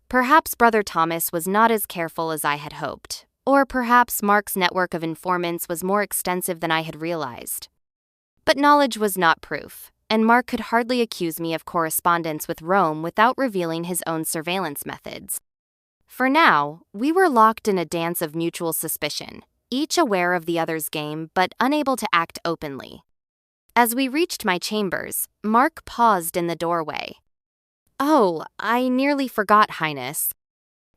Perhaps Brother Thomas was not as careful as I had hoped, or perhaps Marc's network of informants was more extensive than I had realized. But knowledge was not proof, and Marc could hardly accuse me of correspondence with Rome without revealing his own surveillance methods. For now, we were locked in a dance of mutual suspicion, each aware of the other's game but unable to act openly. As we reached my chambers, Marc paused in the doorway. "Oh, I nearly forgot, Highness.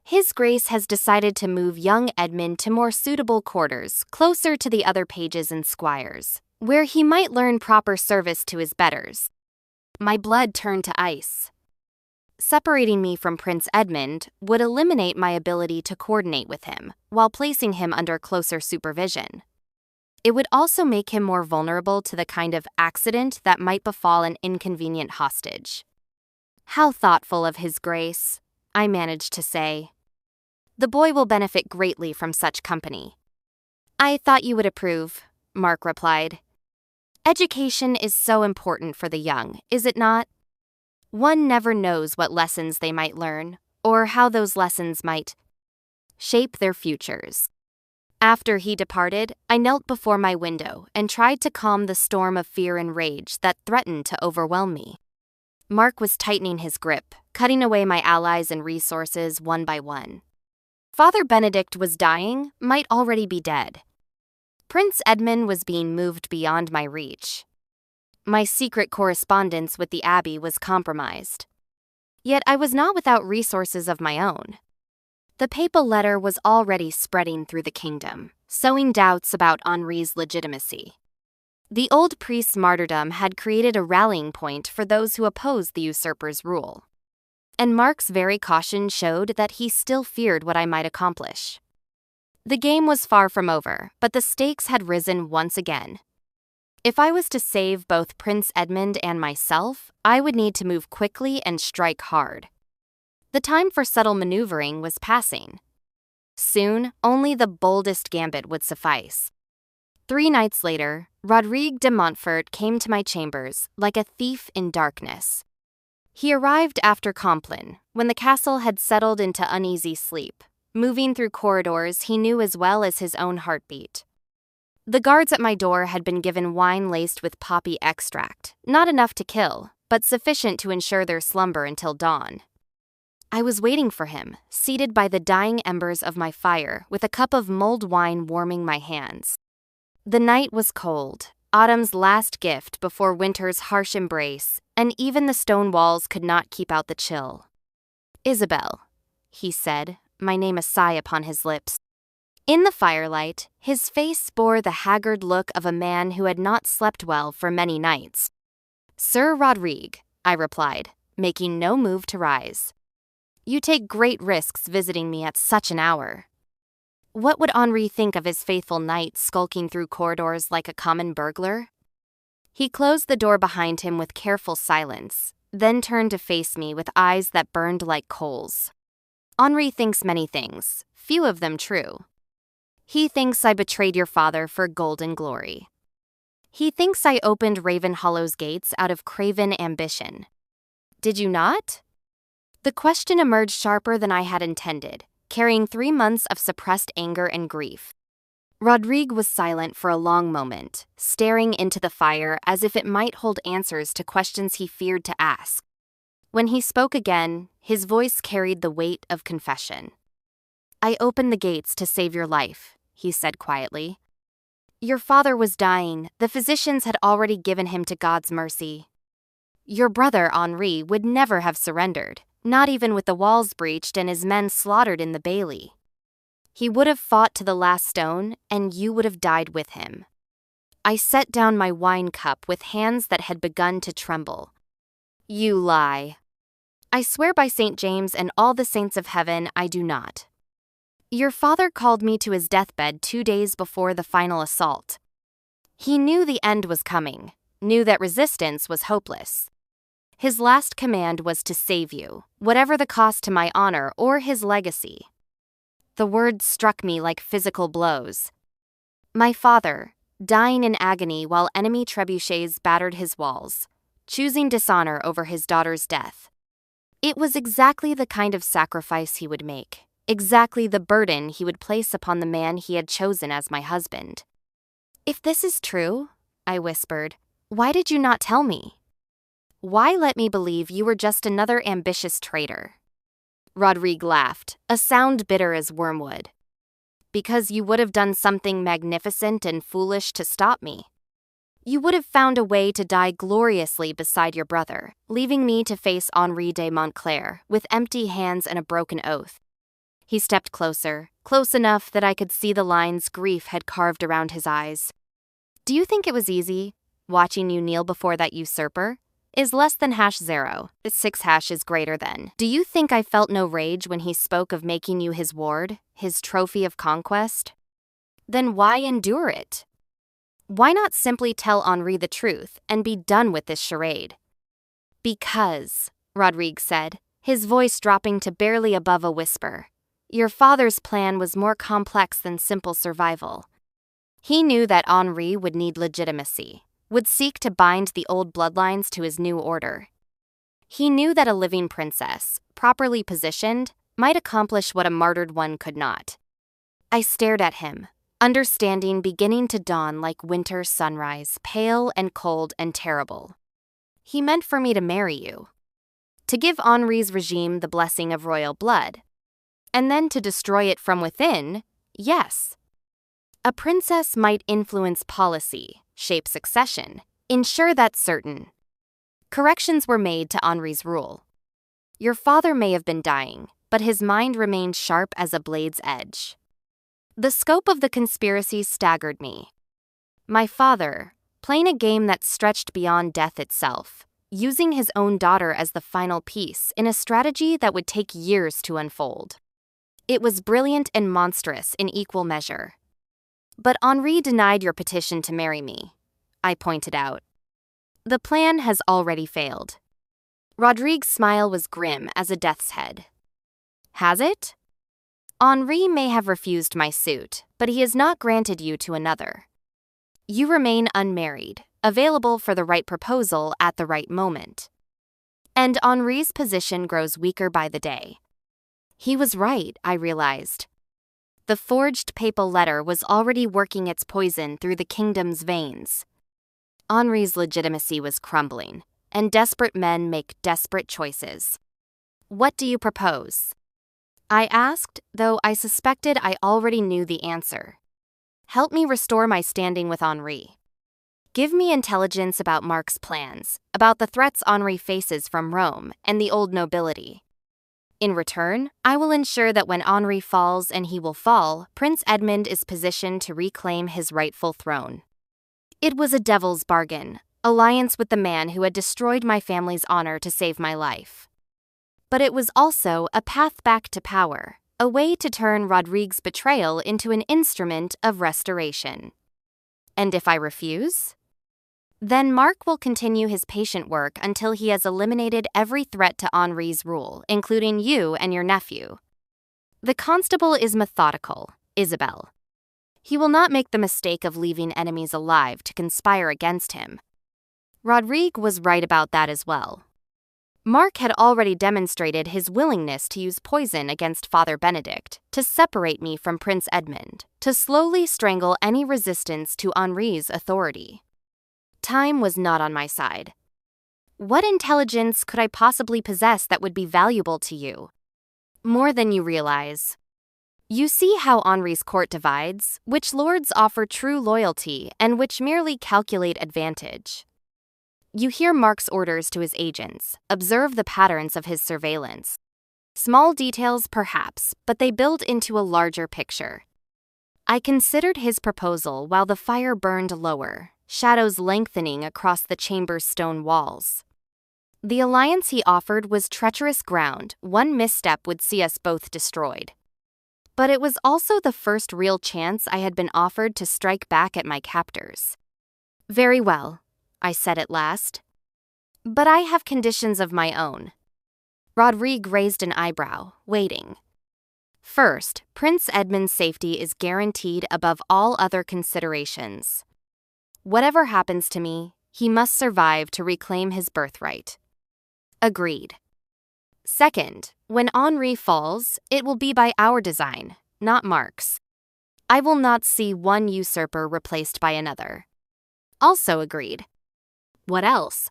His Grace has decided to move young Edmond to more suitable quarters, closer to the other pages and squires, where he might learn proper service to his betters." My blood turned to ice. Separating me from Prince Edmond would eliminate my ability to coordinate with him, while placing him under closer supervision. It would also make him more vulnerable to the kind of accident that might befall an inconvenient hostage. "How thoughtful of His Grace," I managed to say. "The boy will benefit greatly from such company." "I thought you would approve," Marc replied. "Education is so important for the young, is it not? One never knows what lessons they might learn, or how those lessons might shape their futures." After he departed, I knelt before my window and tried to calm the storm of fear and rage that threatened to overwhelm me. Marc was tightening his grip, cutting away my allies and resources one by one. Father Benedict was dying, might already be dead. Prince Edmond was being moved beyond my reach. My secret correspondence with the Abbey was compromised. Yet I was not without resources of my own. The papal letter was already spreading through the kingdom, sowing doubts about Henri's legitimacy. The old priest's martyrdom had created a rallying point for those who opposed the usurper's rule. And Marc's very caution showed that he still feared what I might accomplish. The game was far from over, but the stakes had risen once again. If I was to save both Prince Edmond and myself, I would need to move quickly and strike hard. The time for subtle maneuvering was passing. Soon, only the boldest gambit would suffice. 3 nights later, Rodrigue de Montfort came to my chambers like a thief in darkness. He arrived after Compline, when the castle had settled into uneasy sleep, moving through corridors he knew as well as his own heartbeat. The guards at my door had been given wine laced with poppy extract, not enough to kill, but sufficient to ensure their slumber until dawn. I was waiting for him, seated by the dying embers of my fire, with a cup of mulled wine warming my hands. The night was cold, autumn's last gift before winter's harsh embrace, and even the stone walls could not keep out the chill. "Isabel," he said, my name a sigh upon his lips. In the firelight, his face bore the haggard look of a man who had not slept well for many nights. "Sir Rodrigue," I replied, making no move to rise. "You take great risks visiting me at such an hour. What would Henri think of his faithful knight skulking through corridors like a common burglar?" He closed the door behind him with careful silence, then turned to face me with eyes that burned like coals. "Henri thinks many things, few of them true. He thinks I betrayed your father for gold and glory. He thinks I opened Ravenshollow's gates out of craven ambition. Did you not?" The question emerged sharper than I had intended, carrying 3 months of suppressed anger and grief. Rodrigue was silent for a long moment, staring into the fire as if it might hold answers to questions he feared to ask. When he spoke again, his voice carried the weight of confession. "I opened the gates to save your life," he said quietly. "Your father was dying. The physicians had already given him to God's mercy. Your brother, Henri, would never have surrendered, not even with the walls breached and his men slaughtered in the bailey. He would have fought to the last stone, and you would have died with him." I set down my wine cup with hands that had begun to tremble. "You lie." "I swear by St. James and all the saints of heaven, I do not." "Your father called me to his deathbed 2 days before the final assault. He knew the end was coming, knew that resistance was hopeless. His last command was to save you, whatever the cost to my honor or his legacy." The words struck me like physical blows. My father, dying in agony while enemy trebuchets battered his walls, choosing dishonor over his daughter's death. It was exactly the kind of sacrifice he would make, exactly the burden he would place upon the man he had chosen as my husband. "If this is true," I whispered, "why did you not tell me? Why let me believe you were just another ambitious traitor?" Rodrigue laughed, a sound bitter as wormwood. because you would have done something magnificent and foolish to stop me. You would have found a way to die gloriously beside your brother, leaving me to face Henri de Montclair with empty hands and a broken oath. He stepped closer, close enough that I could see the lines grief had carved around his eyes. Do you think it was easy, watching you kneel before that usurper? Is less than #0. 6 is greater than. Do you think I felt no rage when he spoke of making you his ward, his trophy of conquest? Then why endure it? Why not simply tell Henri the truth and be done with this charade? Because, Rodrigue said, his voice dropping to barely above a whisper, your father's plan was more complex than simple survival. He knew that Henri would need legitimacy, would seek to bind the old bloodlines to his new order. He knew that a living princess, properly positioned, might accomplish what a martyred one could not. I stared at him, understanding beginning to dawn like winter sunrise, pale and cold and terrible. He meant for me to marry you, to give Henri's regime the blessing of royal blood, and then to destroy it from within, yes. A princess might influence policy, shape succession, ensure that's certain. Corrections were made to Henri's rule. Your father may have been dying, but his mind remained sharp as a blade's edge. The scope of the conspiracy staggered me. My father, playing a game that stretched beyond death itself, using his own daughter as the final piece in a strategy that would take years to unfold. It was brilliant and monstrous in equal measure. But Henri denied your petition to marry me, I pointed out. The plan has already failed. Rodrigue's smile was grim as a death's head. Has it? Henri may have refused my suit, but he has not granted you to another. You remain unmarried, available for the right proposal at the right moment. And Henri's position grows weaker by the day. He was right, I realized. The forged papal letter was already working its poison through the kingdom's veins. Henri's legitimacy was crumbling, and desperate men make desperate choices. What do you propose? I asked, though I suspected I already knew the answer. Help me restore my standing with Henri. Give me intelligence about Marc's plans, about the threats Henri faces from Rome and the old nobility. In return, I will ensure that when Henri falls, and he will fall, Prince Edmond is positioned to reclaim his rightful throne. It was a devil's bargain, alliance with the man who had destroyed my family's honor to save my life. But it was also a path back to power, a way to turn Rodrigue's betrayal into an instrument of restoration. And if I refuse? Then Marc will continue his patient work until he has eliminated every threat to Henri's rule, including you and your nephew. The constable is methodical, Isabel. He will not make the mistake of leaving enemies alive to conspire against him. Rodrigue was right about that as well. Marc had already demonstrated his willingness to use poison against Father Benedict, to separate me from Prince Edmond, to slowly strangle any resistance to Henri's authority. Time was not on my side. What intelligence could I possibly possess that would be valuable to you? More than you realize. You see how Henri's court divides, which lords offer true loyalty and which merely calculate advantage. You hear Marc's orders to his agents, observe the patterns of his surveillance. Small details, perhaps, but they build into a larger picture. I considered his proposal while the fire burned lower, shadows lengthening across the chamber's stone walls. The alliance he offered was treacherous ground. One misstep would see us both destroyed. But it was also the first real chance I had been offered to strike back at my captors. Very well, I said at last. But I have conditions of my own. Rodrigue raised an eyebrow, waiting. First, Prince Edmond's safety is guaranteed above all other considerations. Whatever happens to me, he must survive to reclaim his birthright. Agreed. Second, when Henri falls, it will be by our design, not Marc's. I will not see one usurper replaced by another. Also agreed. What else?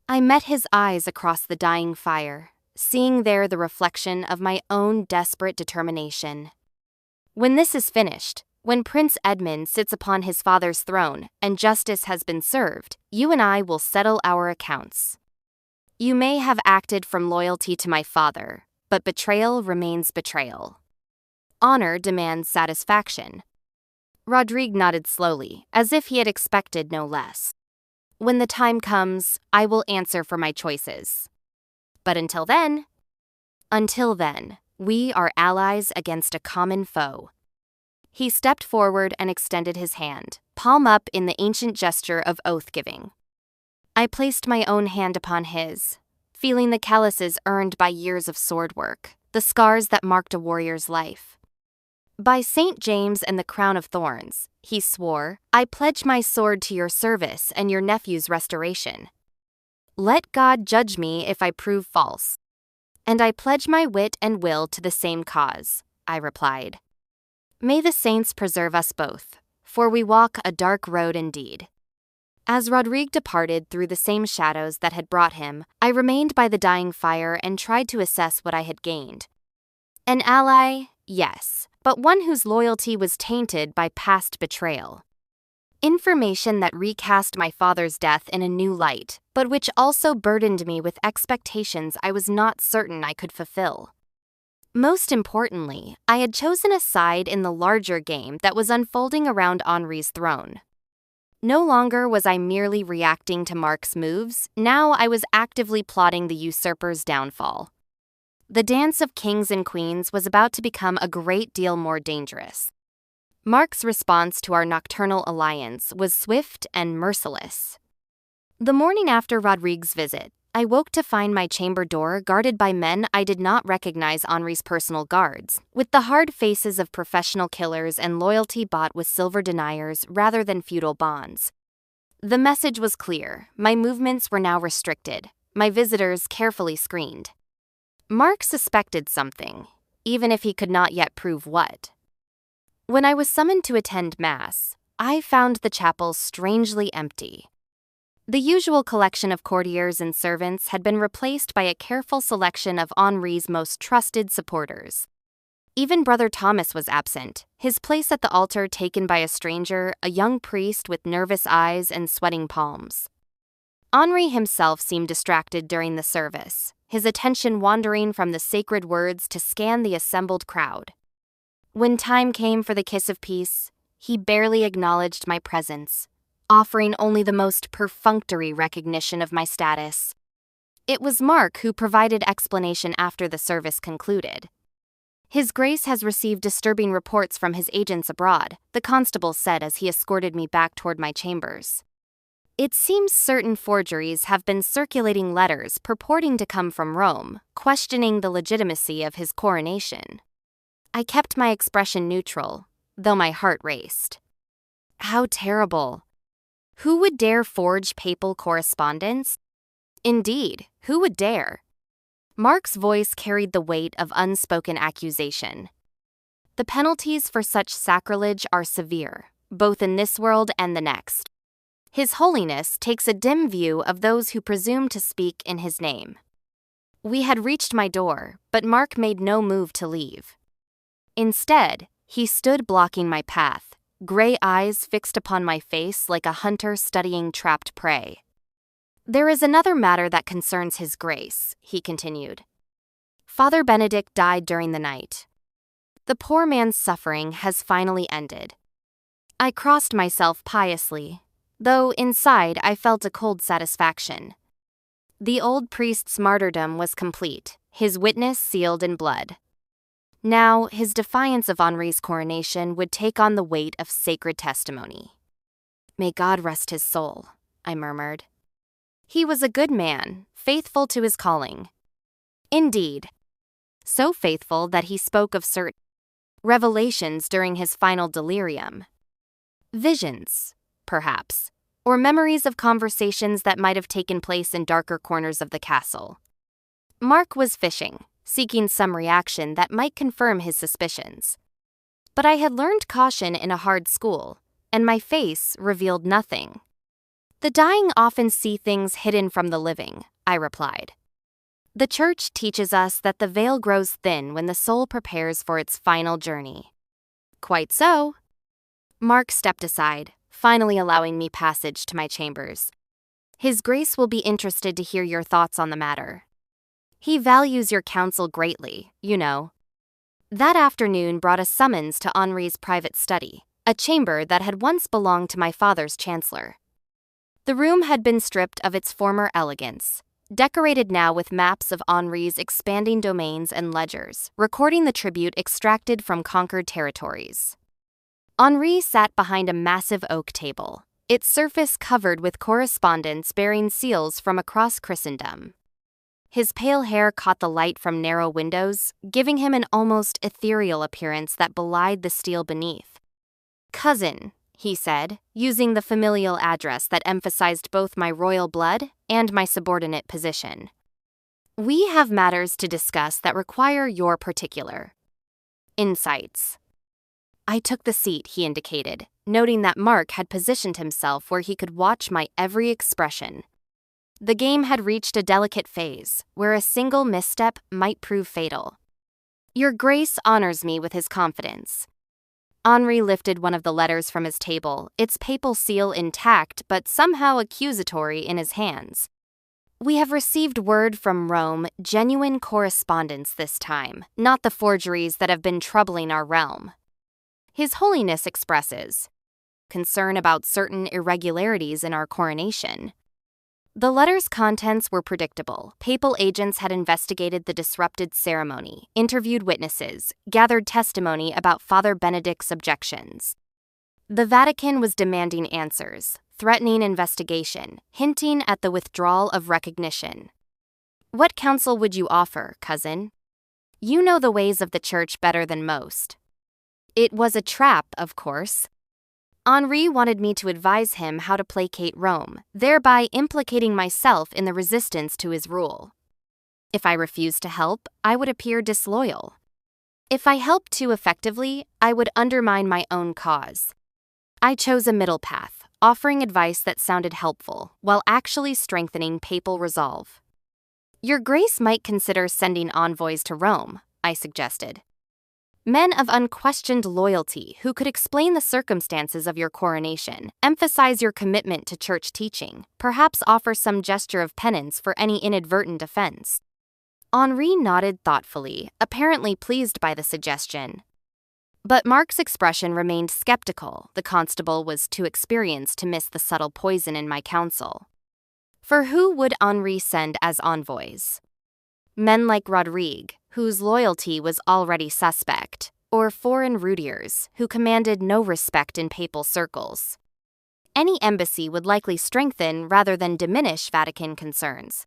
I met his eyes across the dying fire, seeing there the reflection of my own desperate determination. When this is finished, when Prince Edmond sits upon his father's throne and justice has been served, you and I will settle our accounts. You may have acted from loyalty to my father, but betrayal remains betrayal. Honor demands satisfaction. Rodrigue nodded slowly, as if he had expected no less. When the time comes, I will answer for my choices. But until then, we are allies against a common foe. He stepped forward and extended his hand, palm up in the ancient gesture of oath-giving. I placed my own hand upon his, feeling the calluses earned by years of sword work, the scars that marked a warrior's life. By St. James and the crown of thorns, he swore, I pledge my sword to your service and your nephew's restoration. Let God judge me if I prove false. And I pledge my wit and will to the same cause, I replied. May the saints preserve us both, for we walk a dark road indeed. As Rodrigue departed through the same shadows that had brought him, I remained by the dying fire and tried to assess what I had gained. An ally, yes, but one whose loyalty was tainted by past betrayal. Information that recast my father's death in a new light, but which also burdened me with expectations I was not certain I could fulfill. Most importantly, I had chosen a side in the larger game that was unfolding around Henri's throne. No longer was I merely reacting to Marc's moves, now I was actively plotting the usurper's downfall. The dance of kings and queens was about to become a great deal more dangerous. Marc's response to our nocturnal alliance was swift and merciless. The morning after Rodrigue's visit, I woke to find my chamber door guarded by men I did not recognize Henri's personal guards, with the hard faces of professional killers and loyalty bought with silver deniers rather than feudal bonds. The message was clear, my movements were now restricted, my visitors carefully screened. Marc suspected something, even if he could not yet prove what. When I was summoned to attend Mass, I found the chapel strangely empty. The usual collection of courtiers and servants had been replaced by a careful selection of Henri's most trusted supporters. Even Brother Thomas was absent, his place at the altar taken by a stranger, a young priest with nervous eyes and sweating palms. Henri himself seemed distracted during the service, his attention wandering from the sacred words to scan the assembled crowd. When time came for the kiss of peace, he barely acknowledged my presence, offering only the most perfunctory recognition of my status. It was Marc who provided explanation after the service concluded. His Grace has received disturbing reports from his agents abroad, the constable said as he escorted me back toward my chambers. It seems certain forgeries have been circulating letters purporting to come from Rome, questioning the legitimacy of his coronation. I kept my expression neutral, though my heart raced. How terrible! Who would dare forge papal correspondence? Indeed, who would dare? Marc's voice carried the weight of unspoken accusation. The penalties for such sacrilege are severe, both in this world and the next. His Holiness takes a dim view of those who presume to speak in his name. We had reached my door, but Marc made no move to leave. Instead, he stood blocking my path, gray eyes fixed upon my face like a hunter studying trapped prey. There is another matter that concerns His Grace, he continued. Father Benedict died during the night. The poor man's suffering has finally ended. I crossed myself piously, though inside I felt a cold satisfaction. The old priest's martyrdom was complete, his witness sealed in blood. Now, his defiance of Henri's coronation would take on the weight of sacred testimony. May God rest his soul, I murmured. He was a good man, faithful to his calling. Indeed, so faithful that he spoke of certain revelations during his final delirium. Visions, perhaps, or memories of conversations that might have taken place in darker corners of the castle. Marc was fishing, seeking some reaction that might confirm his suspicions. But I had learned caution in a hard school, and my face revealed nothing. The dying often see things hidden from the living, I replied. The Church teaches us that the veil grows thin when the soul prepares for its final journey. Quite so. Marc stepped aside, finally allowing me passage to my chambers. His Grace will be interested to hear your thoughts on the matter. He values your counsel greatly, you know. That afternoon brought a summons to Henri's private study, a chamber that had once belonged to my father's chancellor. The room had been stripped of its former elegance, decorated now with maps of Henri's expanding domains and ledgers, recording the tribute extracted from conquered territories. Henri sat behind a massive oak table, its surface covered with correspondence bearing seals from across Christendom. His pale hair caught the light from narrow windows, giving him an almost ethereal appearance that belied the steel beneath. "Cousin," he said, using the familial address that emphasized both my royal blood and my subordinate position. "We have matters to discuss that require your particular insights." I took the seat he indicated, noting that Marc had positioned himself where he could watch my every expression. The game had reached a delicate phase, where a single misstep might prove fatal. "Your Grace honors me with his confidence." Henri lifted one of the letters from his table, its papal seal intact but somehow accusatory in his hands. "We have received word from Rome, genuine correspondence this time, not the forgeries that have been troubling our realm. His Holiness expresses concern about certain irregularities in our coronation." The letter's contents were predictable. Papal agents had investigated the disrupted ceremony, interviewed witnesses, gathered testimony about Father Benedict's objections. The Vatican was demanding answers, threatening investigation, hinting at the withdrawal of recognition. "What counsel would you offer, cousin? You know the ways of the Church better than most." It was a trap, of course. Henri wanted me to advise him how to placate Rome, thereby implicating myself in the resistance to his rule. If I refused to help, I would appear disloyal. If I helped too effectively, I would undermine my own cause. I chose a middle path, offering advice that sounded helpful, while actually strengthening papal resolve. "Your Grace might consider sending envoys to Rome," I suggested. "Men of unquestioned loyalty who could explain the circumstances of your coronation, emphasize your commitment to church teaching, perhaps offer some gesture of penance for any inadvertent offense." Henri nodded thoughtfully, apparently pleased by the suggestion. But Marc's expression remained skeptical. The constable was too experienced to miss the subtle poison in my counsel. For who would Henri send as envoys? Men like Rodrigue, whose loyalty was already suspect, or foreign routiers, who commanded no respect in papal circles. Any embassy would likely strengthen rather than diminish Vatican concerns.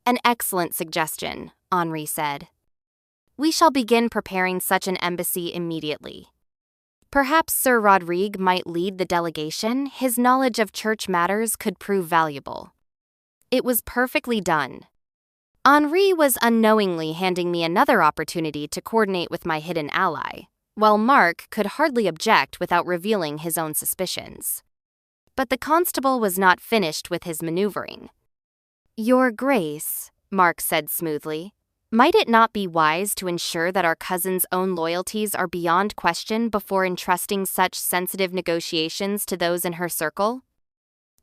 "An excellent suggestion," Henri said. "We shall begin preparing such an embassy immediately. Perhaps Sir Rodrigue might lead the delegation. His knowledge of church matters could prove valuable." It was perfectly done. Henri was unknowingly handing me another opportunity to coordinate with my hidden ally, while Marc could hardly object without revealing his own suspicions. But the constable was not finished with his maneuvering. "Your Grace," Marc said smoothly, "might it not be wise to ensure that our cousin's own loyalties are beyond question before entrusting such sensitive negotiations to those in her circle?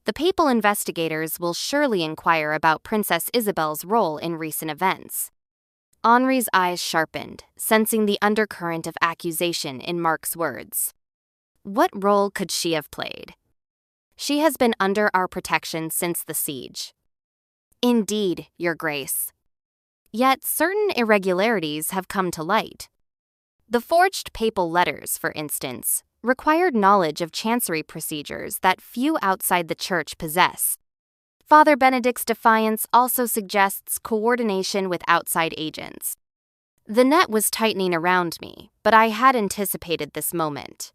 The papal investigators will surely inquire about Princess Isabel's role in recent events." Henri's eyes sharpened, sensing the undercurrent of accusation in Marc's words. "What role could she have played?" "She has been under our protection since the siege." "Indeed, Your Grace. Yet certain irregularities have come to light. The forged papal letters, for instance, required knowledge of chancery procedures that few outside the Church possess. Father Benedict's defiance also suggests coordination with outside agents. The net was tightening around me, but I had anticipated this moment.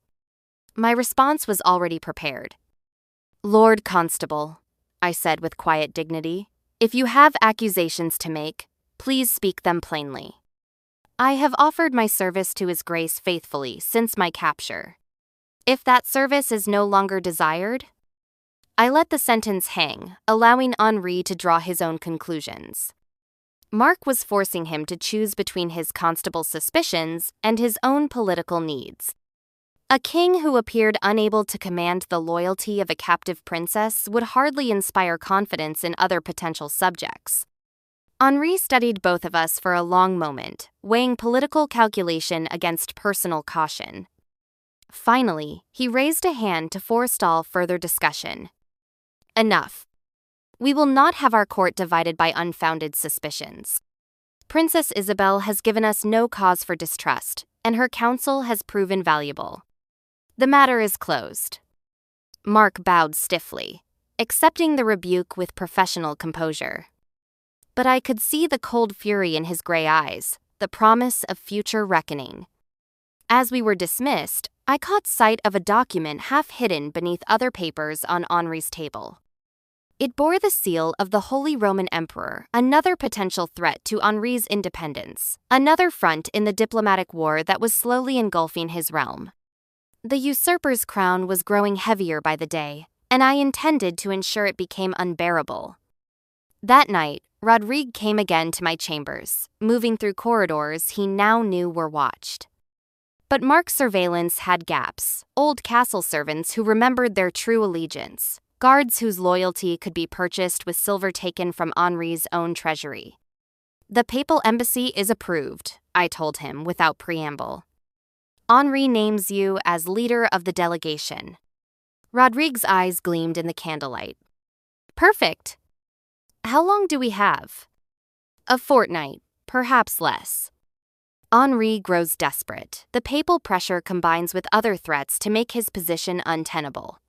My response was already prepared. "Lord Constable," I said with quiet dignity, "if you have accusations to make, please speak them plainly. I have offered my service to His Grace faithfully since my capture. If that service is no longer desired..." I let the sentence hang, allowing Henri to draw his own conclusions. Marc was forcing him to choose between his constable's suspicions and his own political needs. A king who appeared unable to command the loyalty of a captive princess would hardly inspire confidence in other potential subjects. Henri studied both of us for a long moment, weighing political calculation against personal caution. Finally, he raised a hand to forestall further discussion. Enough. We will not have our court divided by unfounded suspicions. Princess Isabel has given us no cause for distrust, and her counsel has proven valuable. The matter is closed. Marc bowed stiffly, accepting the rebuke with professional composure. But I could see the cold fury in his gray eyes, the promise of future reckoning. As we were dismissed, I caught sight of a document half hidden beneath other papers on Henri's table. It bore the seal of the Holy Roman Emperor, another potential threat to Henri's independence, another front in the diplomatic war that was slowly engulfing his realm. The usurper's crown was growing heavier by the day, and I intended to ensure it became unbearable. That night, Rodrigue came again to my chambers, moving through corridors he now knew were watched. But Marc's surveillance had gaps, old castle servants who remembered their true allegiance, guards whose loyalty could be purchased with silver taken from Henri's own treasury. The papal embassy is approved, I told him without preamble. Henri names you as leader of the delegation. Rodrigue's eyes gleamed in the candlelight. Perfect. How long do we have? A fortnight, perhaps less. Henri grows desperate. The papal pressure combines with other threats to make his position untenable.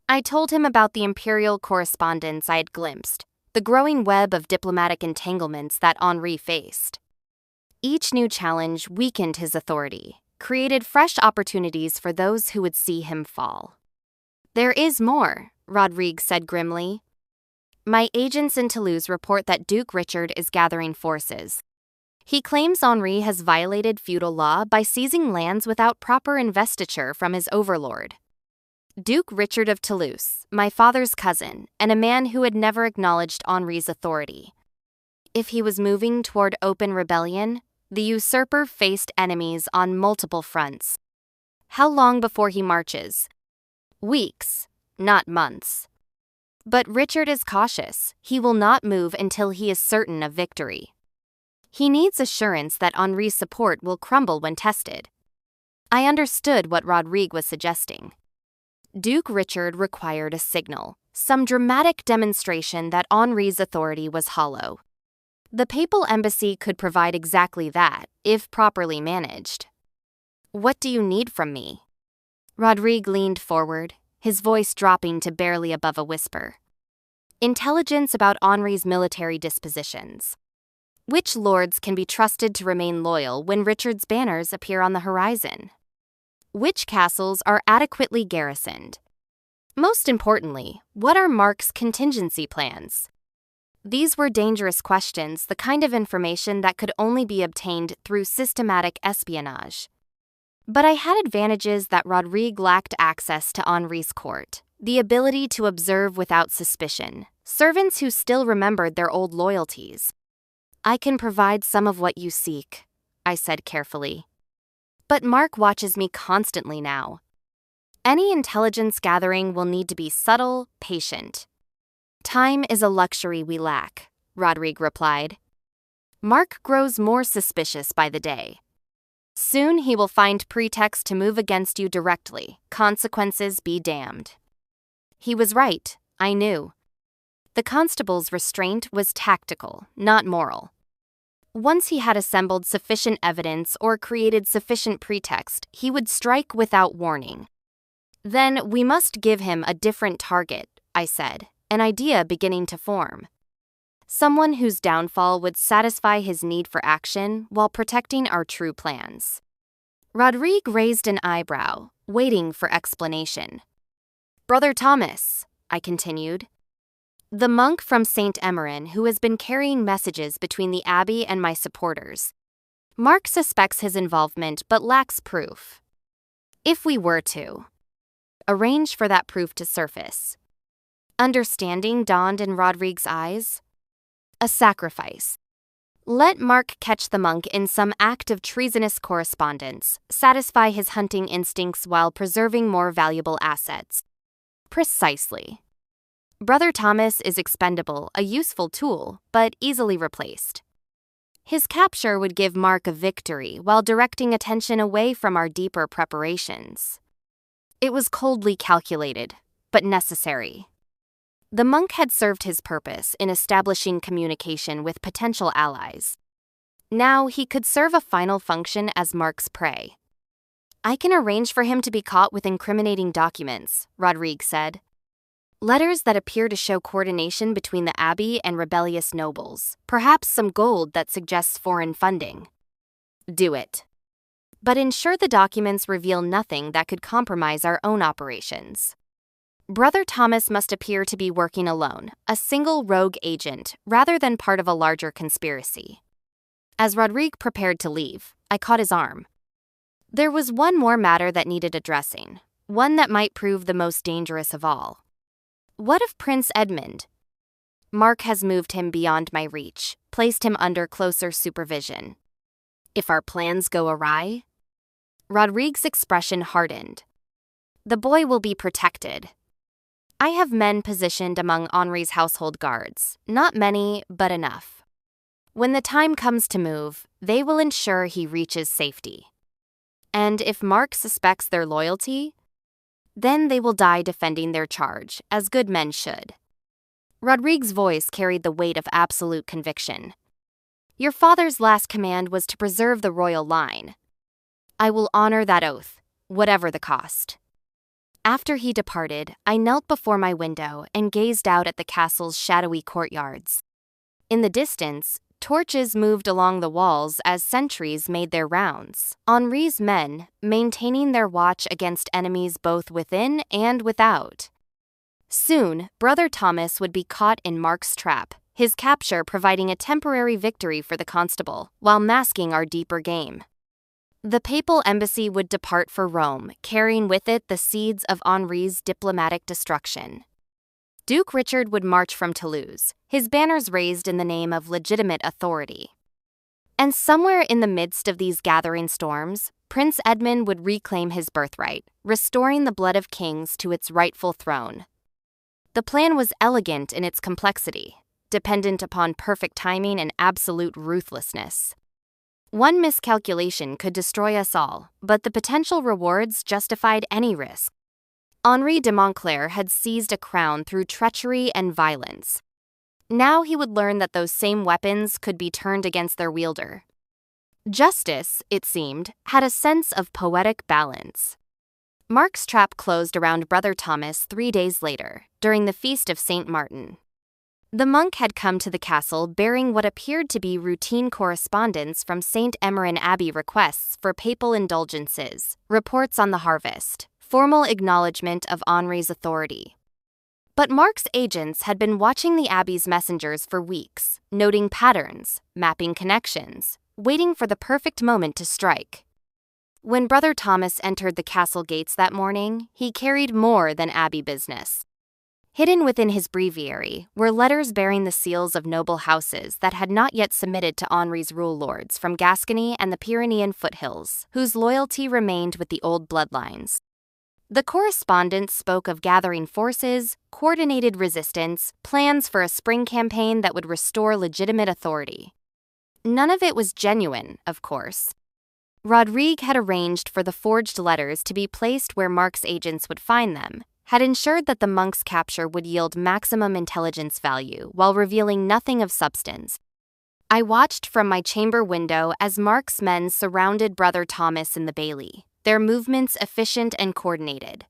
I told him about the imperial correspondence I had glimpsed, the growing web of diplomatic entanglements that Henri faced. Each new challenge weakened his authority, created fresh opportunities for those who would see him fall. There is more, Rodrigue said grimly. My agents in Toulouse report that Duke Richard is gathering forces. He claims Henri has violated feudal law by seizing lands without proper investiture from his overlord. Duke Richard of Toulouse, my father's cousin, and a man who had never acknowledged Henri's authority. If he was moving toward open rebellion, the usurper faced enemies on multiple fronts. How long before he marches? Weeks, not months. But Richard is cautious. He will not move until he is certain of victory. He needs assurance that Henri's support will crumble when tested. I understood what Rodrigue was suggesting. Duke Richard required a signal, some dramatic demonstration that Henri's authority was hollow. The papal embassy could provide exactly that, if properly managed. What do you need from me? Rodrigue leaned forward, his voice dropping to barely above a whisper. Intelligence about Henri's military dispositions. Which lords can be trusted to remain loyal when Richard's banners appear on the horizon? Which castles are adequately garrisoned? Most importantly, what are Marc's contingency plans? These were dangerous questions, the kind of information that could only be obtained through systematic espionage. But I had advantages that Rodrigue lacked access to Henri's court, the ability to observe without suspicion, servants who still remembered their old loyalties. I can provide some of what you seek, I said carefully. But Marc watches me constantly now. Any intelligence gathering will need to be subtle, patient. Time is a luxury we lack, Rodrigue replied. Marc grows more suspicious by the day. Soon he will find pretext to move against you directly, consequences be damned. He was right, I knew. The constable's restraint was tactical, not moral. Once he had assembled sufficient evidence or created sufficient pretext, he would strike without warning. Then we must give him a different target, I said, an idea beginning to form. Someone whose downfall would satisfy his need for action while protecting our true plans. Rodrigue raised an eyebrow, waiting for explanation. Brother Thomas, I continued. The monk from St. Emmerin who has been carrying messages between the abbey and my supporters. Marc suspects his involvement but lacks proof. If we were to arrange for that proof to surface. Understanding dawned in Rodrigue's eyes. A sacrifice. Let Marc catch the monk in some act of treasonous correspondence, satisfy his hunting instincts while preserving more valuable assets. Precisely. Brother Thomas is expendable, a useful tool, but easily replaced. His capture would give Marc a victory while directing attention away from our deeper preparations. It was coldly calculated, but necessary. The monk had served his purpose in establishing communication with potential allies. Now he could serve a final function as Marc's prey. I can arrange for him to be caught with incriminating documents, Rodrigue said. Letters that appear to show coordination between the abbey and rebellious nobles, perhaps some gold that suggests foreign funding. Do it. But ensure the documents reveal nothing that could compromise our own operations. Brother Thomas must appear to be working alone, a single rogue agent, rather than part of a larger conspiracy. As Rodrigue prepared to leave, I caught his arm. There was one more matter that needed addressing, one that might prove the most dangerous of all. What of Prince Edmond? Marc has moved him beyond my reach, placed him under closer supervision. If our plans go awry? Rodrigue's expression hardened. The boy will be protected. I have men positioned among Henri's household guards, not many, but enough. When the time comes to move, they will ensure he reaches safety. And if Marc suspects their loyalty, then they will die defending their charge, as good men should. Rodrigue's voice carried the weight of absolute conviction. Your father's last command was to preserve the royal line. I will honor that oath, whatever the cost. After he departed, I knelt before my window and gazed out at the castle's shadowy courtyards. In the distance, torches moved along the walls as sentries made their rounds, Henri's men maintaining their watch against enemies both within and without. Soon, Brother Thomas would be caught in Marc's trap, his capture providing a temporary victory for the constable, while masking our deeper game. The papal embassy would depart for Rome, carrying with it the seeds of Henri's diplomatic destruction. Duke Richard would march from Toulouse, his banners raised in the name of legitimate authority. And somewhere in the midst of these gathering storms, Prince Edmond would reclaim his birthright, restoring the blood of kings to its rightful throne. The plan was elegant in its complexity, dependent upon perfect timing and absolute ruthlessness. One miscalculation could destroy us all, but the potential rewards justified any risk. Henri de Montclair had seized a crown through treachery and violence. Now he would learn that those same weapons could be turned against their wielder. Justice, it seemed, had a sense of poetic balance. Marc's trap closed around Brother Thomas 3 days later, during the feast of Saint Martin. The monk had come to the castle bearing what appeared to be routine correspondence from St. Emmerin Abbey, requests for papal indulgences, reports on the harvest, formal acknowledgement of Henri's authority. But Marc's agents had been watching the abbey's messengers for weeks, noting patterns, mapping connections, waiting for the perfect moment to strike. When Brother Thomas entered the castle gates that morning, he carried more than abbey business. Hidden within his breviary were letters bearing the seals of noble houses that had not yet submitted to Henri's rule lords from Gascony and the Pyrenean foothills, whose loyalty remained with the old bloodlines. The correspondence spoke of gathering forces, coordinated resistance, plans for a spring campaign that would restore legitimate authority. None of it was genuine, of course. Rodrigue had arranged for the forged letters to be placed where Marc's agents would find them, had ensured that the monk's capture would yield maximum intelligence value while revealing nothing of substance. I watched from my chamber window as Marc's men surrounded Brother Thomas in the bailey, their movements efficient and coordinated.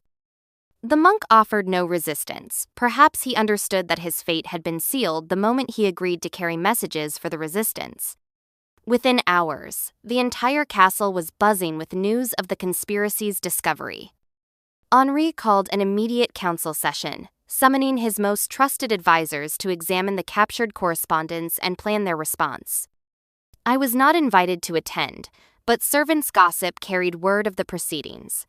The monk offered no resistance. Perhaps he understood that his fate had been sealed the moment he agreed to carry messages for the resistance. Within hours, the entire castle was buzzing with news of the conspiracy's discovery. Henri called an immediate council session, summoning his most trusted advisors to examine the captured correspondence and plan their response. I was not invited to attend, but servants' gossip carried word of the proceedings.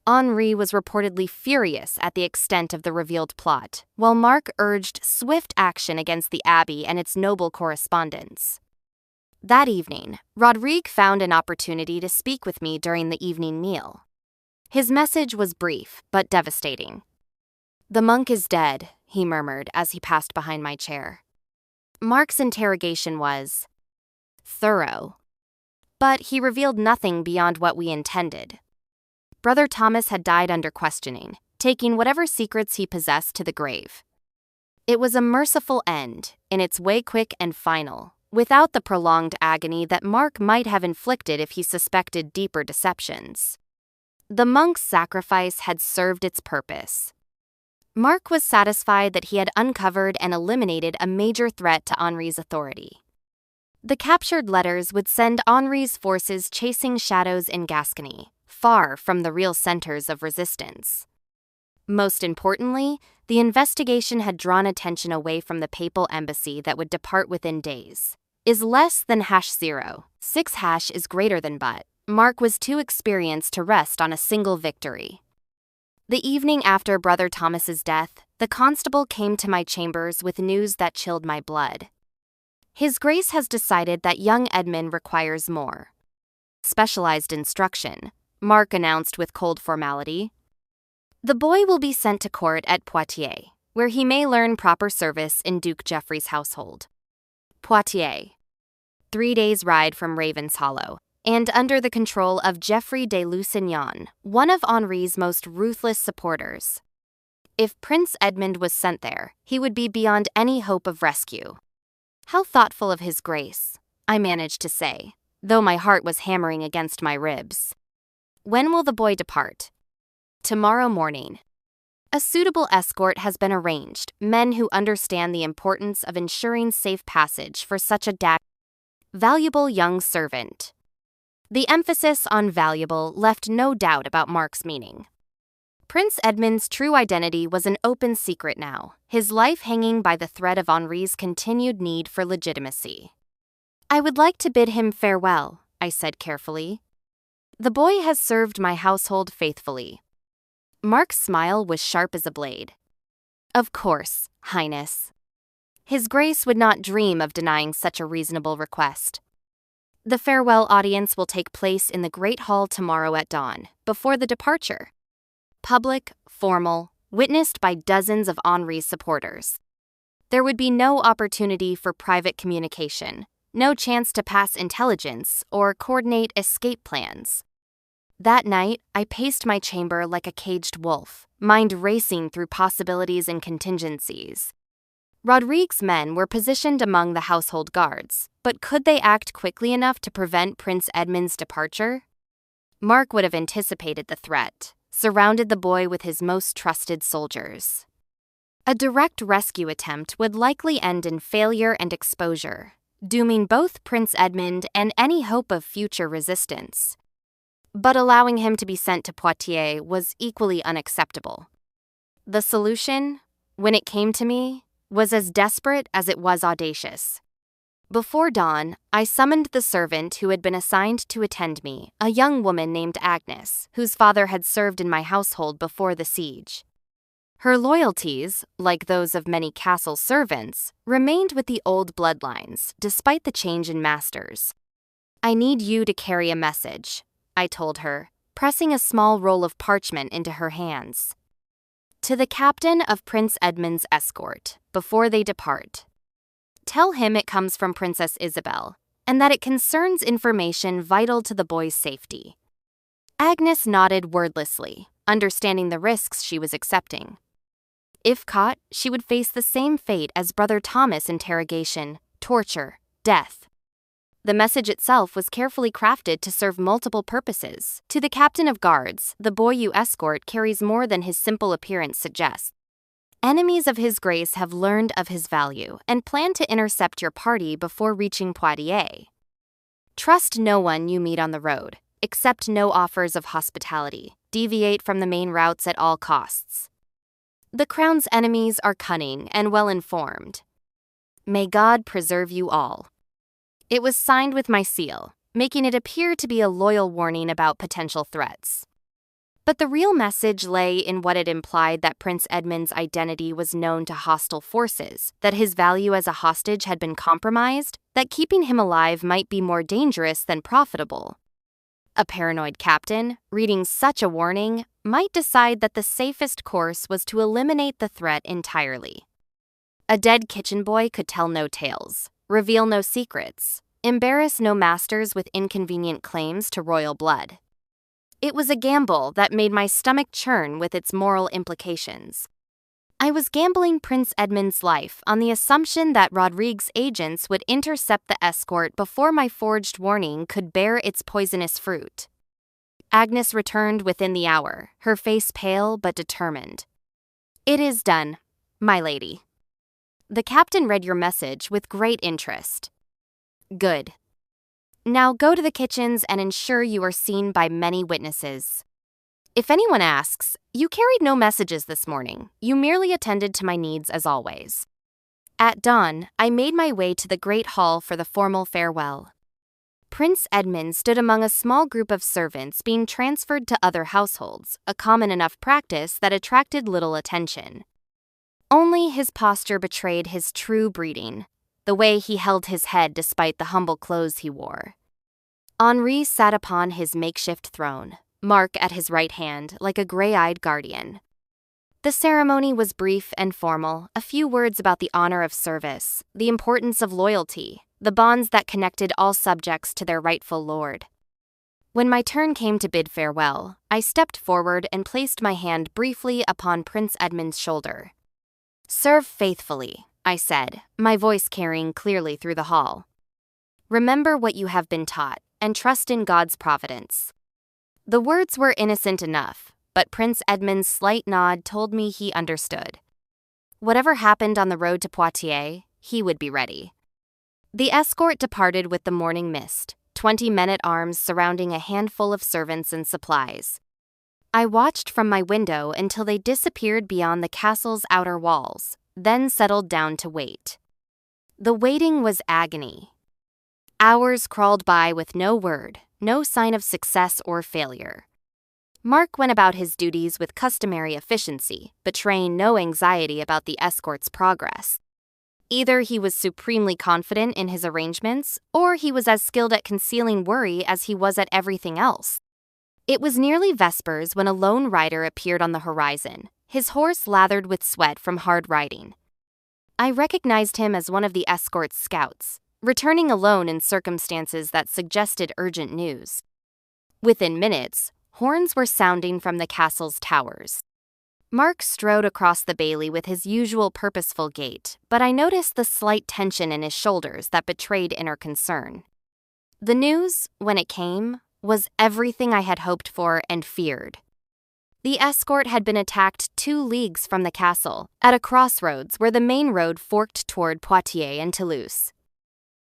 Henri was reportedly furious at the extent of the revealed plot, while Marc urged swift action against the abbey and its noble correspondence. That evening, Rodrigue found an opportunity to speak with me during the evening meal. His message was brief, but devastating. "The monk is dead," he murmured as he passed behind my chair. Marc's interrogation was thorough, but he revealed nothing beyond what we intended. Brother Thomas had died under questioning, taking whatever secrets he possessed to the grave. It was a merciful end, in its way quick and final, without the prolonged agony that Marc might have inflicted if he suspected deeper deceptions. The monk's sacrifice had served its purpose. Marc was satisfied that he had uncovered and eliminated a major threat to Henri's authority. The captured letters would send Henri's forces chasing shadows in Gascony, far from the real centers of resistance. Most importantly, the investigation had drawn attention away from the papal embassy that would depart within days. Is less than #0. 6 is greater than but. Marc was too experienced to rest on a single victory. The evening after Brother Thomas's death, the constable came to my chambers with news that chilled my blood. "His Grace has decided that young Edmond requires more specialized instruction," Marc announced with cold formality. "The boy will be sent to court at Poitiers, where he may learn proper service in Duke Geoffrey's household." Poitiers, 3 days' ride from Ravenshollow, and under the control of Geoffrey de Lusignan, one of Henri's most ruthless supporters. If Prince Edmond was sent there, he would be beyond any hope of rescue. "How thoughtful of His Grace," I managed to say, though my heart was hammering against my ribs. "When will the boy depart?" "Tomorrow morning. A suitable escort has been arranged, men who understand the importance of ensuring safe passage for such a valuable young servant." The emphasis on valuable left no doubt about Marc's meaning. Prince Edmond's true identity was an open secret now, his life hanging by the thread of Henri's continued need for legitimacy. "I would like to bid him farewell," I said carefully. "The boy has served my household faithfully." Marc's smile was sharp as a blade. "Of course, Highness." His Grace would not dream of denying such a reasonable request. "The farewell audience will take place in the Great Hall tomorrow at dawn, before the departure. Public, formal, witnessed by dozens of Henri's supporters. There would be no opportunity for private communication, no chance to pass intelligence or coordinate escape plans." That night, I paced my chamber like a caged wolf, mind racing through possibilities and contingencies. Rodrigue's men were positioned among the household guards, but could they act quickly enough to prevent Prince Edmond's departure? Marc would have anticipated the threat, surrounded the boy with his most trusted soldiers. A direct rescue attempt would likely end in failure and exposure, dooming both Prince Edmond and any hope of future resistance. But allowing him to be sent to Poitiers was equally unacceptable. The solution, when it came to me, was as desperate as it was audacious. Before dawn, I summoned the servant who had been assigned to attend me, a young woman named Agnes, whose father had served in my household before the siege. Her loyalties, like those of many castle servants, remained with the old bloodlines, despite the change in masters. "I need you to carry a message," I told her, pressing a small roll of parchment into her hands. "To the captain of Prince Edmond's escort, before they depart. Tell him it comes from Princess Isabel, and that it concerns information vital to the boy's safety." Agnes nodded wordlessly, understanding the risks she was accepting. If caught, she would face the same fate as Brother Thomas' interrogation, torture, death. The message itself was carefully crafted to serve multiple purposes. "To the captain of guards, the boy you escort carries more than his simple appearance suggests. Enemies of His Grace have learned of his value and plan to intercept your party before reaching Poitiers. Trust no one you meet on the road. Accept no offers of hospitality. Deviate from the main routes at all costs. The crown's enemies are cunning and well-informed. May God preserve you all." It was signed with my seal, making it appear to be a loyal warning about potential threats. But the real message lay in what it implied: that Prince Edmond's identity was known to hostile forces, that his value as a hostage had been compromised, that keeping him alive might be more dangerous than profitable. A paranoid captain, reading such a warning, might decide that the safest course was to eliminate the threat entirely. A dead kitchen boy could tell no tales, reveal no secrets, embarrass no masters with inconvenient claims to royal blood. It was a gamble that made my stomach churn with its moral implications. I was gambling Prince Edmond's life on the assumption that Rodrigue's agents would intercept the escort before my forged warning could bear its poisonous fruit. Agnes returned within the hour, her face pale but determined. "It is done, my lady." "The captain read your message with great interest." "Good. Now go to the kitchens and ensure you are seen by many witnesses. If anyone asks, you carried no messages this morning. You merely attended to my needs as always." At dawn, I made my way to the great hall for the formal farewell. Prince Edmond stood among a small group of servants being transferred to other households, a common enough practice that attracted little attention. Only his posture betrayed his true breeding, the way he held his head despite the humble clothes he wore. Henri sat upon his makeshift throne, Marc at his right hand like a gray-eyed guardian. The ceremony was brief and formal, a few words about the honor of service, the importance of loyalty, the bonds that connected all subjects to their rightful lord. When my turn came to bid farewell, I stepped forward and placed my hand briefly upon Prince Edmond's shoulder. "Serve faithfully," I said, my voice carrying clearly through the hall. "Remember what you have been taught, and trust in God's providence." The words were innocent enough, but Prince Edmond's slight nod told me he understood. Whatever happened on the road to Poitiers, he would be ready. The escort departed with the morning mist, 20 men-at-arms surrounding a handful of servants and supplies. I watched from my window until they disappeared beyond the castle's outer walls, then settled down to wait. The waiting was agony. Hours crawled by with no word, no sign of success or failure. Marc went about his duties with customary efficiency, betraying no anxiety about the escort's progress. Either he was supremely confident in his arrangements, or he was as skilled at concealing worry as he was at everything else. It was nearly vespers when a lone rider appeared on the horizon, his horse lathered with sweat from hard riding. I recognized him as one of the escort's scouts, returning alone in circumstances that suggested urgent news. Within minutes, horns were sounding from the castle's towers. Marc strode across the bailey with his usual purposeful gait, but I noticed the slight tension in his shoulders that betrayed inner concern. The news, when it came, was everything I had hoped for and feared. The escort had been attacked 2 leagues from the castle, at a crossroads where the main road forked toward Poitiers and Toulouse.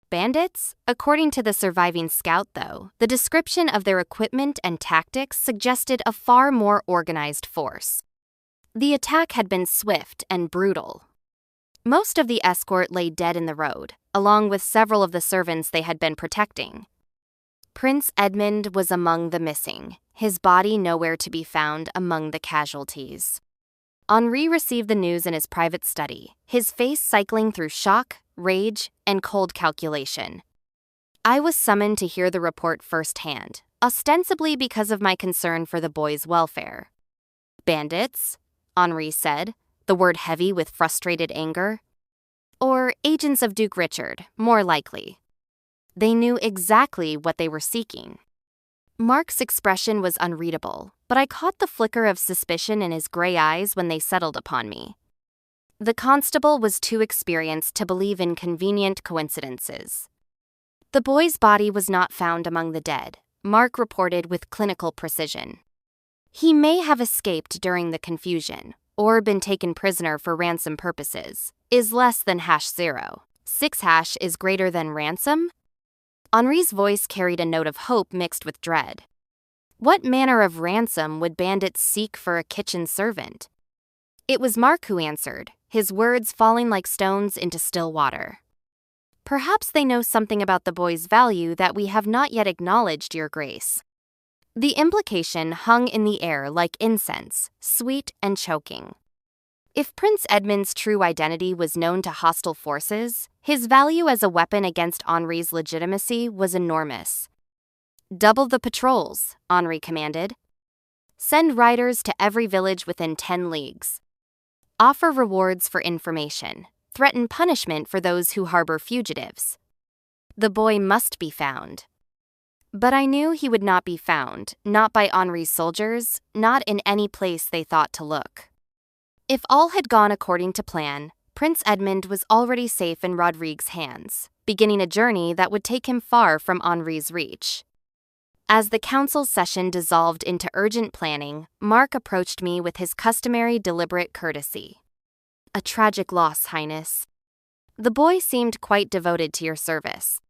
Bandits? According to the surviving scout, though, the description of their equipment and tactics suggested a far more organized force. The attack had been swift and brutal. Most of the escort lay dead in the road, along with several of the servants they had been protecting. Prince Edmond was among the missing, his body nowhere to be found among the casualties. Henri received the news in his private study, his face cycling through shock, rage, and cold calculation. I was summoned to hear the report firsthand, ostensibly because of my concern for the boy's welfare. "Bandits?" Henri said, the word heavy with frustrated anger. "Or agents of Duke Richard, more likely." They knew exactly what they were seeking. Marc's expression was unreadable, but I caught the flicker of suspicion in his gray eyes when they settled upon me. The constable was too experienced to believe in convenient coincidences. "The boy's body was not found among the dead," Marc reported with clinical precision. "He may have escaped during the confusion, or been taken prisoner for ransom purposes. Is less than #0. 6# is greater than ransom?" Henri's voice carried a note of hope mixed with dread. What manner of ransom would bandits seek for a kitchen servant? It was Marc who answered, his words falling like stones into still water. "Perhaps they know something about the boy's value that we have not yet acknowledged, Your Grace." The implication hung in the air like incense, sweet and choking. If Prince Edmond's true identity was known to hostile forces, his value as a weapon against Henri's legitimacy was enormous. "Double the patrols," Henri commanded. "Send riders to every village within 10 leagues. Offer rewards for information. Threaten punishment for those who harbor fugitives. The boy must be found." But I knew he would not be found, not by Henri's soldiers, not in any place they thought to look. If all had gone according to plan, Prince Edmond was already safe in Rodrigue's hands, beginning a journey that would take him far from Henri's reach. As the council session dissolved into urgent planning, Marc approached me with his customary deliberate courtesy. "A tragic loss, Highness. The boy seemed quite devoted to your service."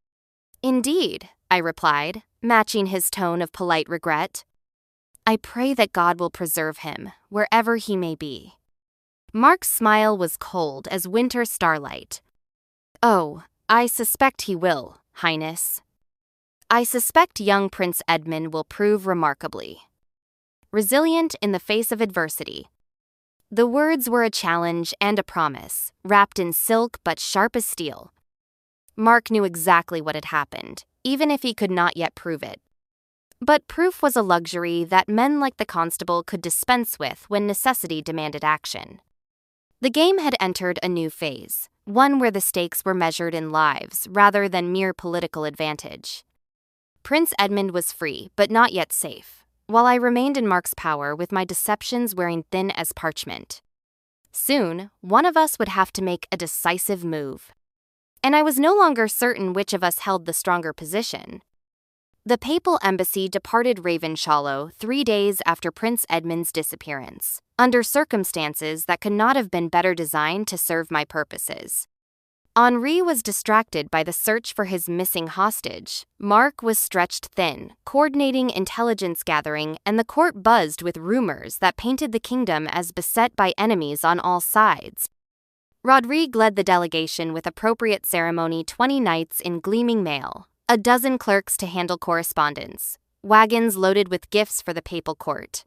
"Indeed," I replied, matching his tone of polite regret. "I pray that God will preserve him, wherever he may be." Marc's smile was cold as winter starlight. "Oh, I suspect he will, Highness. I suspect young Prince Edmond will prove remarkably resilient in the face of adversity." The words were a challenge and a promise, wrapped in silk but sharp as steel. Marc knew exactly what had happened, even if he could not yet prove it. But proof was a luxury that men like the constable could dispense with when necessity demanded action. The game had entered a new phase, one where the stakes were measured in lives rather than mere political advantage. Prince Edmond was free, but not yet safe, while I remained in Marc's power with my deceptions wearing thin as parchment. Soon, one of us would have to make a decisive move. And I was no longer certain which of us held the stronger position. The papal embassy departed Ravenshollow 3 days after Prince Edmond's disappearance, under circumstances that could not have been better designed to serve my purposes. Henri was distracted by the search for his missing hostage. Marc was stretched thin, coordinating intelligence gathering, and the court buzzed with rumors that painted the kingdom as beset by enemies on all sides. Rodrigue led the delegation with appropriate ceremony, 20 knights in gleaming mail, a dozen clerks to handle correspondence, wagons loaded with gifts for the papal court.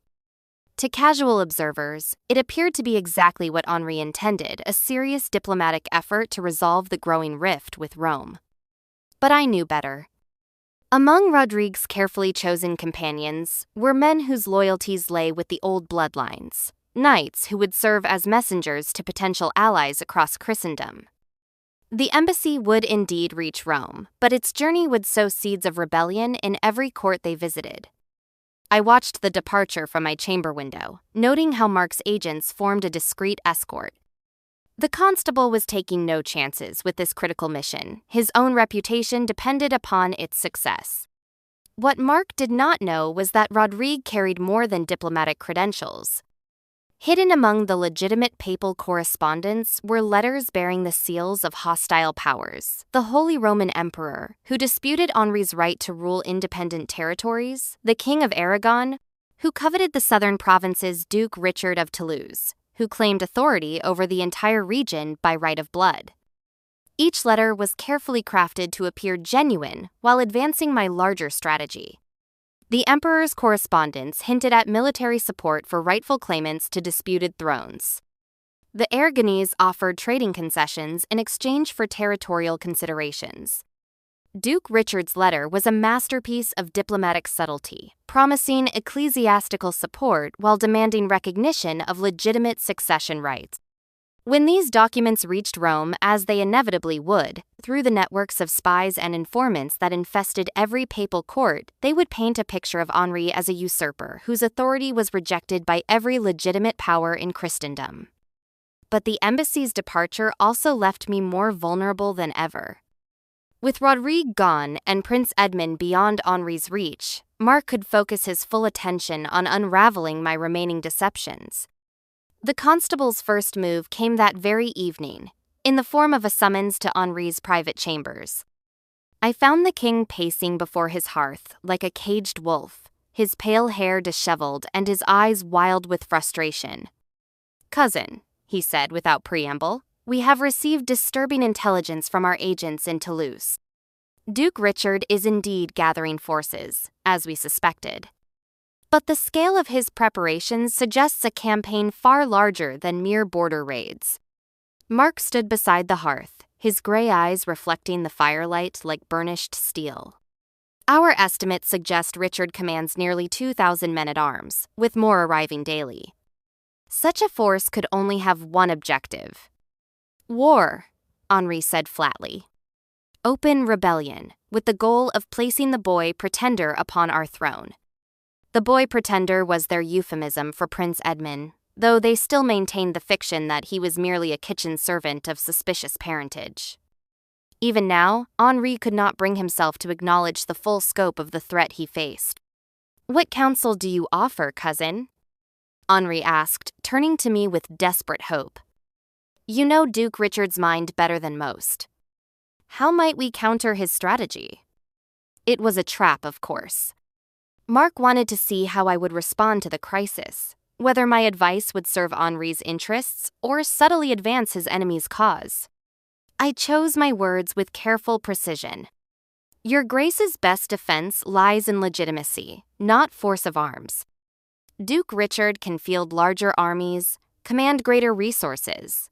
To casual observers, it appeared to be exactly what Henri intended, a serious diplomatic effort to resolve the growing rift with Rome. But I knew better. Among Rodrigue's carefully chosen companions were men whose loyalties lay with the old bloodlines, knights who would serve as messengers to potential allies across Christendom. The embassy would indeed reach Rome, but its journey would sow seeds of rebellion in every court they visited. I watched the departure from my chamber window, noting how Marc's agents formed a discreet escort. The constable was taking no chances with this critical mission. His own reputation depended upon its success. What Marc did not know was that Rodrigue carried more than diplomatic credentials. Hidden among the legitimate papal correspondence were letters bearing the seals of hostile powers. The Holy Roman Emperor, who disputed Henri's right to rule independent territories, the King of Aragon, who coveted the southern provinces, Duke Richard of Toulouse, who claimed authority over the entire region by right of blood. Each letter was carefully crafted to appear genuine while advancing my larger strategy. The emperor's correspondence hinted at military support for rightful claimants to disputed thrones. The Aragonese offered trading concessions in exchange for territorial considerations. Duke Richard's letter was a masterpiece of diplomatic subtlety, promising ecclesiastical support while demanding recognition of legitimate succession rights. When these documents reached Rome, as they inevitably would, through the networks of spies and informants that infested every papal court, they would paint a picture of Henri as a usurper whose authority was rejected by every legitimate power in Christendom. But the embassy's departure also left me more vulnerable than ever. With Rodrigue gone and Prince Edmond beyond Henri's reach, Marc could focus his full attention on unraveling my remaining deceptions. The constable's first move came that very evening, in the form of a summons to Henri's private chambers. I found the king pacing before his hearth like a caged wolf, his pale hair disheveled and his eyes wild with frustration. "Cousin," he said without preamble, "we have received disturbing intelligence from our agents in Toulouse. Duke Richard is indeed gathering forces, as we suspected. But the scale of his preparations suggests a campaign far larger than mere border raids. Marc stood beside the hearth, his gray eyes reflecting the firelight like burnished steel. Our estimates suggest Richard commands nearly 2,000 men-at-arms, with more arriving daily. Such a force could only have one objective. War, Henri said flatly. Open rebellion, with the goal of placing the boy pretender upon our throne. The boy pretender was their euphemism for Prince Edmond, though they still maintained the fiction that he was merely a kitchen servant of suspicious parentage. Even now, Henri could not bring himself to acknowledge the full scope of the threat he faced. "What counsel do you offer, cousin?" Henri asked, turning to me with desperate hope. "You know Duke Richard's mind better than most. How might we counter his strategy?" It was a trap, of course. Marc wanted to see how I would respond to the crisis, whether my advice would serve Henri's interests or subtly advance his enemy's cause. I chose my words with careful precision. "Your Grace's best defense lies in legitimacy, not force of arms. Duke Richard can field larger armies, command greater resources.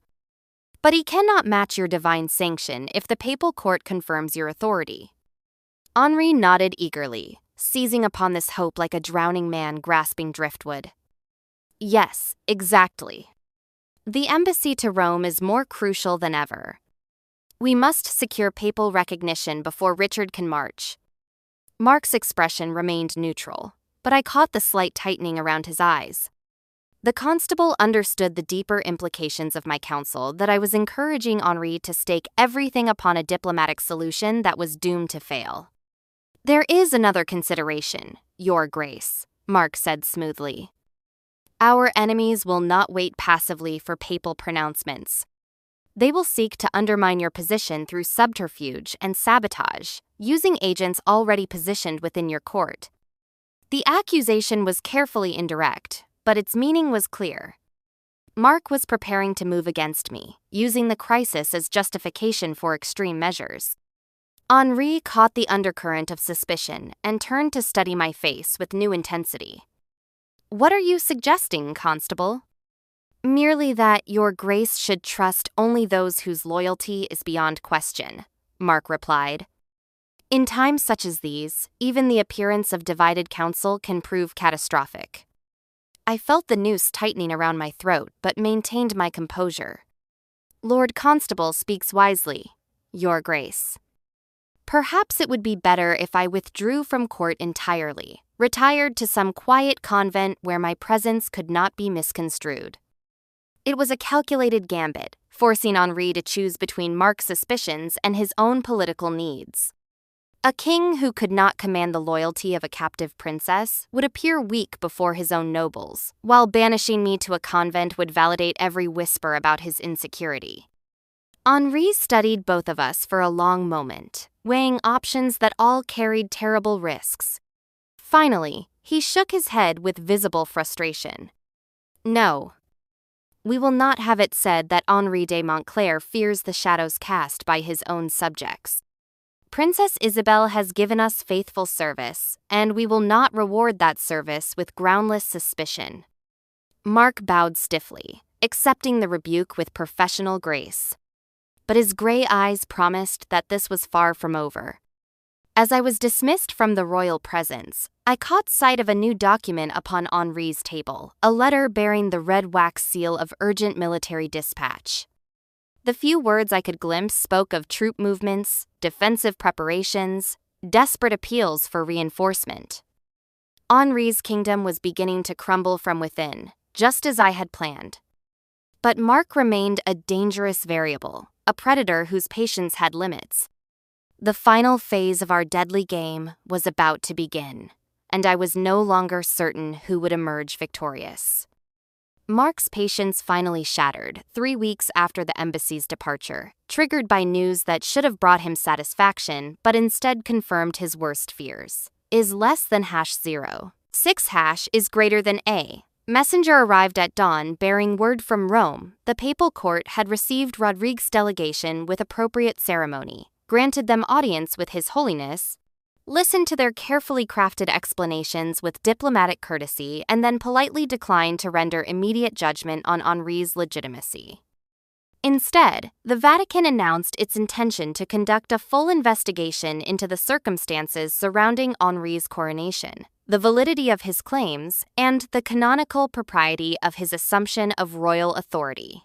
But he cannot match your divine sanction if the papal court confirms your authority." Henri nodded eagerly, seizing upon this hope like a drowning man grasping driftwood. "Yes, exactly. The embassy to Rome is more crucial than ever. We must secure papal recognition before Richard can march." Marc's expression remained neutral, but I caught the slight tightening around his eyes. The constable understood the deeper implications of my counsel that I was encouraging Henri to stake everything upon a diplomatic solution that was doomed to fail. "There is another consideration, Your Grace," Marc said smoothly. "Our enemies will not wait passively for papal pronouncements. They will seek to undermine your position through subterfuge and sabotage, using agents already positioned within your court." The accusation was carefully indirect, but its meaning was clear. Marc was preparing to move against me, using the crisis as justification for extreme measures. Henri caught the undercurrent of suspicion and turned to study my face with new intensity. "What are you suggesting, Constable?" "Merely that Your Grace should trust only those whose loyalty is beyond question," Marc replied. "In times such as these, even the appearance of divided counsel can prove catastrophic." I felt the noose tightening around my throat, but maintained my composure. "Lord Constable speaks wisely, Your Grace. Perhaps it would be better if I withdrew from court entirely, retired to some quiet convent where my presence could not be misconstrued." It was a calculated gambit, forcing Henri to choose between Marc's suspicions and his own political needs. A king who could not command the loyalty of a captive princess would appear weak before his own nobles, while banishing me to a convent would validate every whisper about his insecurity. Henri studied both of us for a long moment, weighing options that all carried terrible risks. Finally, he shook his head with visible frustration. "No. We will not have it said that Henri de Montclair fears the shadows cast by his own subjects. Princess Isabel has given us faithful service, and we will not reward that service with groundless suspicion." Marc bowed stiffly, accepting the rebuke with professional grace. But his gray eyes promised that this was far from over. As I was dismissed from the royal presence, I caught sight of a new document upon Henri's table, a letter bearing the red wax seal of urgent military dispatch. The few words I could glimpse spoke of troop movements, defensive preparations, desperate appeals for reinforcement. Henri's kingdom was beginning to crumble from within, just as I had planned. But Marc remained a dangerous variable, a predator whose patience had limits. The final phase of our deadly game was about to begin, and I was no longer certain who would emerge victorious. Marc's patience finally shattered 3 weeks after the embassy's departure, triggered by news that should have brought him satisfaction but instead confirmed his worst fears. Is less than #0. 6# is greater than A. Messenger arrived at dawn bearing word from Rome. The papal court had received Rodrigue's delegation with appropriate ceremony, granted them audience with His Holiness. listened to their carefully crafted explanations with diplomatic courtesy, and then politely declined to render immediate judgment on Henri's legitimacy. Instead, the Vatican announced its intention to conduct a full investigation into the circumstances surrounding Henri's coronation, the validity of his claims, and the canonical propriety of his assumption of royal authority.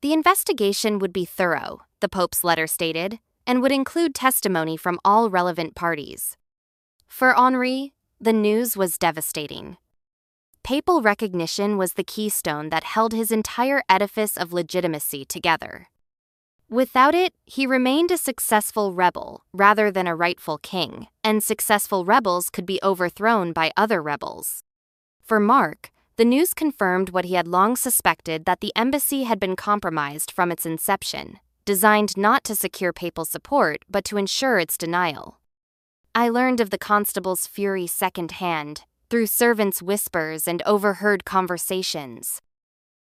The investigation would be thorough, the Pope's letter stated, and would include testimony from all relevant parties. For Henri, the news was devastating. Papal recognition was the keystone that held his entire edifice of legitimacy together. Without it, he remained a successful rebel rather than a rightful king, and successful rebels could be overthrown by other rebels. For Marc, the news confirmed what he had long suspected, that the embassy had been compromised from its inception, designed not to secure papal support but to ensure its denial. I learned of the constable's fury secondhand, through servants' whispers and overheard conversations.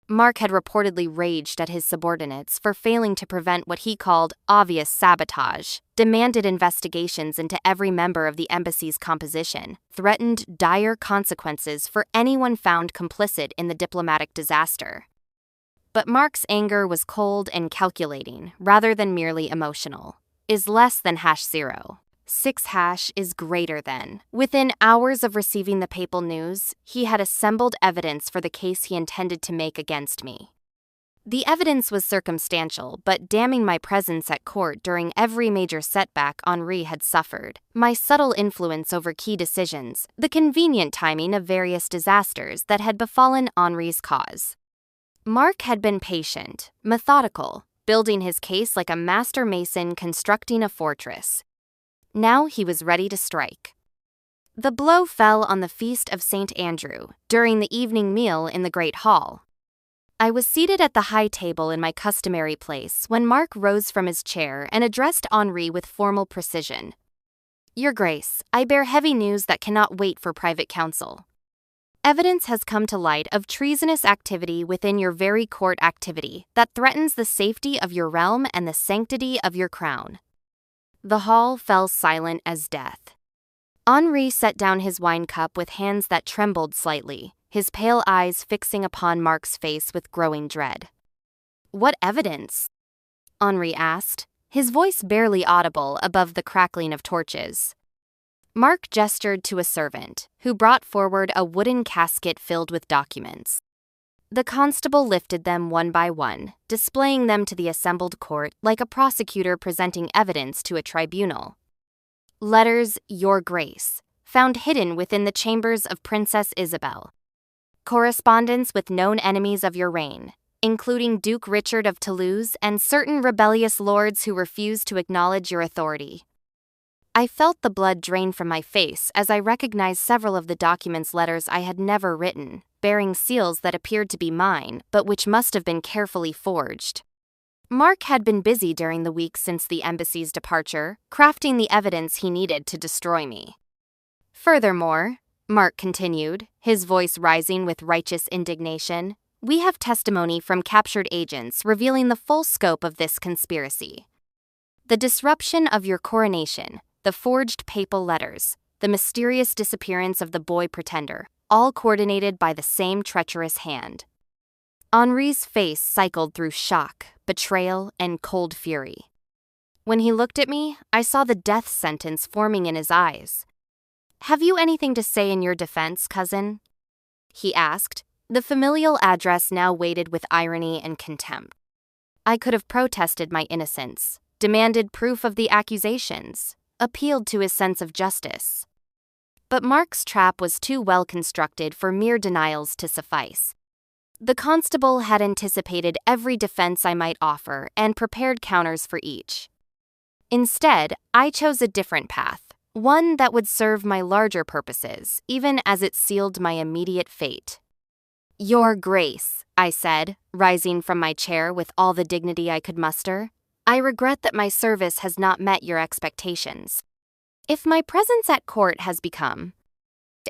Marc had reportedly raged at his subordinates for failing to prevent what he called obvious sabotage, demanded investigations into every member of the embassy's composition, threatened dire consequences for anyone found complicit in the diplomatic disaster. But Marc's anger was cold and calculating, rather than merely emotional. Is less than #0. 6 is greater than. Within hours of receiving the papal news, he had assembled evidence for the case he intended to make against me. The evidence was circumstantial, but damning my presence at court during every major setback Henri had suffered, my subtle influence over key decisions, the convenient timing of various disasters that had befallen Henri's cause. Marc had been patient, methodical, building his case like a master mason constructing a fortress. Now he was ready to strike. The blow fell on the feast of St. Andrew, during the evening meal in the Great Hall. I was seated at the high table in my customary place when Marc rose from his chair and addressed Henri with formal precision. "Your Grace, I bear heavy news that cannot wait for private counsel. Evidence has come to light of treasonous activity within your very court activity that threatens the safety of your realm and the sanctity of your crown." The hall fell silent as death. Henri set down his wine cup with hands that trembled slightly, his pale eyes fixing upon Marc's face with growing dread. "What evidence?" Henri asked, his voice barely audible above the crackling of torches. Marc gestured to a servant, who brought forward a wooden casket filled with documents. The constable lifted them one by one, displaying them to the assembled court like a prosecutor presenting evidence to a tribunal. Letters, Your Grace, found hidden within the chambers of Princess Isabel. Correspondence with known enemies of your reign, including Duke Richard of Toulouse and certain rebellious lords who refused to acknowledge your authority. I felt the blood drain from my face as I recognized several of the documents' letters I had never written, bearing seals that appeared to be mine, but which must have been carefully forged. Marc had been busy during the week since the embassy's departure, crafting the evidence he needed to destroy me. Furthermore, Marc continued, his voice rising with righteous indignation, we have testimony from captured agents revealing the full scope of this conspiracy. The disruption of your coronation, the forged papal letters, the mysterious disappearance of the boy pretender, all coordinated by the same treacherous hand. Henri's face cycled through shock, betrayal, and cold fury. When he looked at me, I saw the death sentence forming in his eyes. "Have you anything to say in your defense, cousin?" he asked, the familial address now weighted with irony and contempt. I could have protested my innocence, demanded proof of the accusations, appealed to his sense of justice. But Marc's trap was too well constructed for mere denials to suffice. The constable had anticipated every defense I might offer and prepared counters for each. Instead, I chose a different path, one that would serve my larger purposes, even as it sealed my immediate fate. "Your Grace," I said, rising from my chair with all the dignity I could muster, "I regret that my service has not met your expectations. If my presence at court has become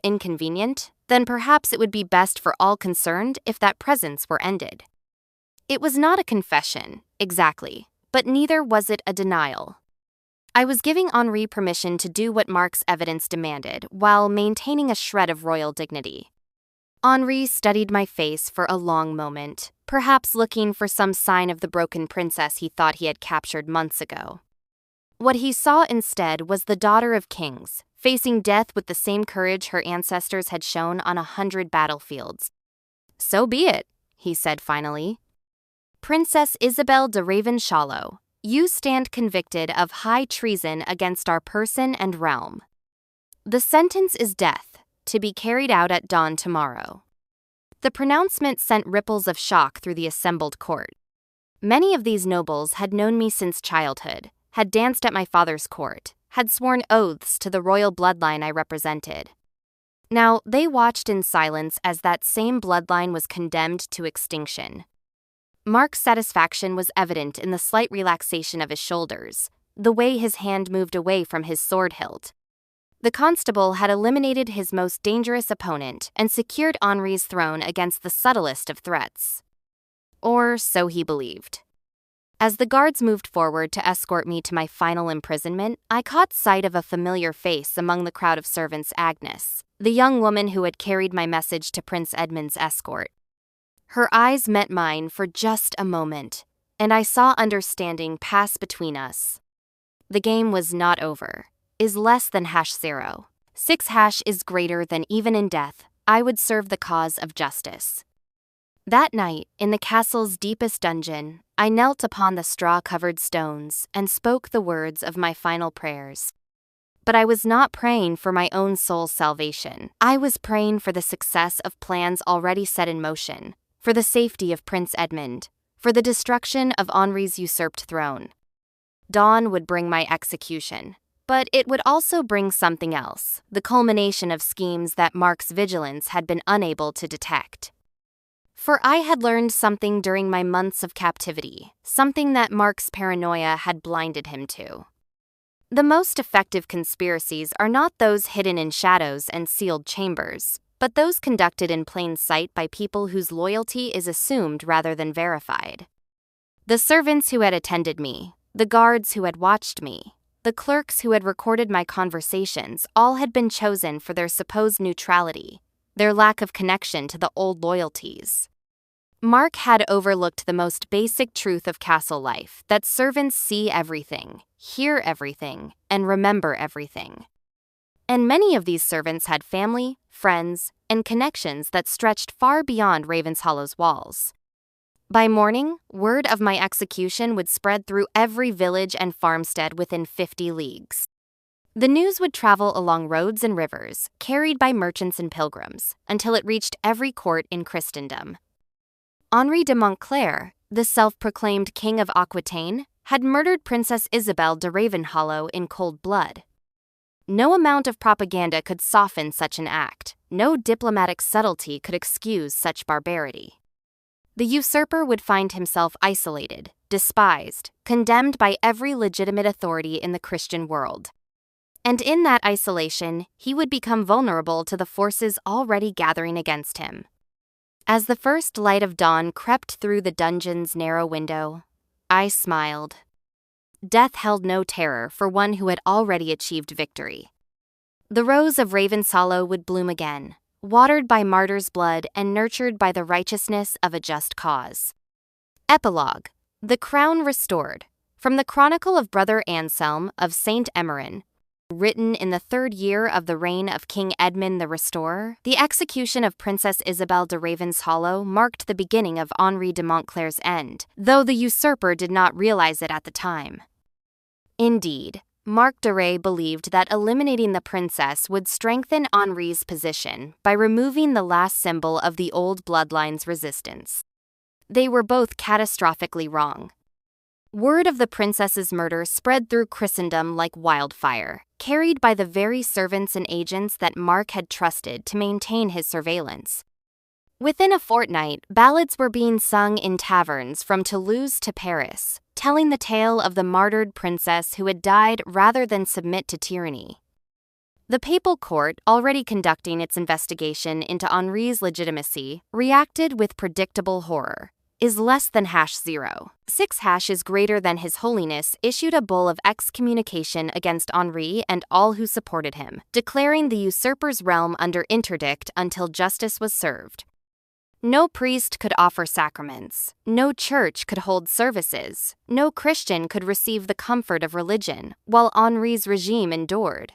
inconvenient, then perhaps it would be best for all concerned if that presence were ended." It was not a confession, exactly, but neither was it a denial. I was giving Henri permission to do what Marc's evidence demanded, while maintaining a shred of royal dignity. Henri studied my face for a long moment, perhaps looking for some sign of the broken princess he thought he had captured months ago. What he saw instead was the daughter of kings, facing death with the same courage her ancestors had shown on 100 battlefields. "So be it," he said finally. "Princess Isabel de Ravenshollow, you stand convicted of high treason against our person and realm. The sentence is death, to be carried out at dawn tomorrow." The pronouncement sent ripples of shock through the assembled court. Many of these nobles had known me since childhood, had danced at my father's court, had sworn oaths to the royal bloodline I represented. Now, they watched in silence as that same bloodline was condemned to extinction. Marc's satisfaction was evident in the slight relaxation of his shoulders, the way his hand moved away from his sword hilt. The constable had eliminated his most dangerous opponent and secured Henri's throne against the subtlest of threats. Or so he believed. As the guards moved forward to escort me to my final imprisonment, I caught sight of a familiar face among the crowd of servants: Agnes, the young woman who had carried my message to Prince Edmond's escort. Her eyes met mine for just a moment, and I saw understanding pass between us. The game was not over. Is less than #0. 6 is greater than even in death. I would serve the cause of justice. That night, in the castle's deepest dungeon, I knelt upon the straw-covered stones and spoke the words of my final prayers. But I was not praying for my own soul's salvation. I was praying for the success of plans already set in motion, for the safety of Prince Edmond, for the destruction of Henri's usurped throne. Dawn would bring my execution, but it would also bring something else, the culmination of schemes that Marc's vigilance had been unable to detect. For I had learned something during my months of captivity, something that Marc's paranoia had blinded him to. The most effective conspiracies are not those hidden in shadows and sealed chambers, but those conducted in plain sight by people whose loyalty is assumed rather than verified. The servants who had attended me, the guards who had watched me, the clerks who had recorded my conversations, all had been chosen for their supposed neutrality, their lack of connection to the old loyalties. Marc had overlooked the most basic truth of castle life, that servants see everything, hear everything, and remember everything. And many of these servants had family, friends, and connections that stretched far beyond Ravenshollow's walls. By morning, word of my execution would spread through every village and farmstead within 50 leagues. The news would travel along roads and rivers, carried by merchants and pilgrims, until it reached every court in Christendom. Henri de Montclair, the self-proclaimed King of Aquitaine, had murdered Princess Isabel de Ravenshollow in cold blood. No amount of propaganda could soften such an act. No diplomatic subtlety could excuse such barbarity. The usurper would find himself isolated, despised, condemned by every legitimate authority in the Christian world. And in that isolation, he would become vulnerable to the forces already gathering against him. As the first light of dawn crept through the dungeon's narrow window, I smiled. Death held no terror for one who had already achieved victory. The rose of Ravenshollow would bloom again, watered by martyrs' blood and nurtured by the righteousness of a just cause. Epilogue: The Crown Restored. From the Chronicle of Brother Anselm of St. Emmerin, written in the 3rd year of the reign of King Edmond the Restorer, the execution of Princess Isabel de Ravenshollow marked the beginning of Henri de Montclair's end, though the usurper did not realize it at the time. Indeed, Marc de Ray believed that eliminating the princess would strengthen Henri's position by removing the last symbol of the old bloodline's resistance. They were both catastrophically wrong. Word of the princess's murder spread through Christendom like wildfire, carried by the very servants and agents that Marc had trusted to maintain his surveillance. Within a fortnight, ballads were being sung in taverns from Toulouse to Paris, telling the tale of the martyred princess who had died rather than submit to tyranny. The papal court, already conducting its investigation into Henri's legitimacy, reacted with predictable horror. is less than #0. 6 is greater than His Holiness issued a bull of excommunication against Henri and all who supported him, declaring the usurper's realm under interdict until justice was served. No priest could offer sacraments, no church could hold services, no Christian could receive the comfort of religion, while Henri's regime endured.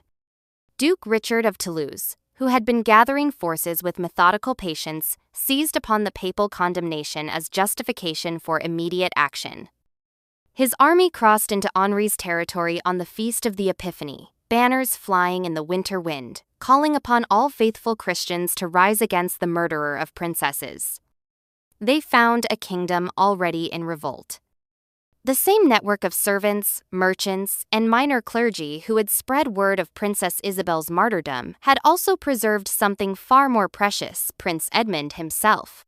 Duke Richard of Toulouse, who had been gathering forces with methodical patience, seized upon the papal condemnation as justification for immediate action. His army crossed into Henri's territory on the Feast of the Epiphany, banners flying in the winter wind, calling upon all faithful Christians to rise against the murderer of princesses. They found a kingdom already in revolt. The same network of servants, merchants, and minor clergy who had spread word of Princess Isabel's martyrdom had also preserved something far more precious, Prince Edmond himself.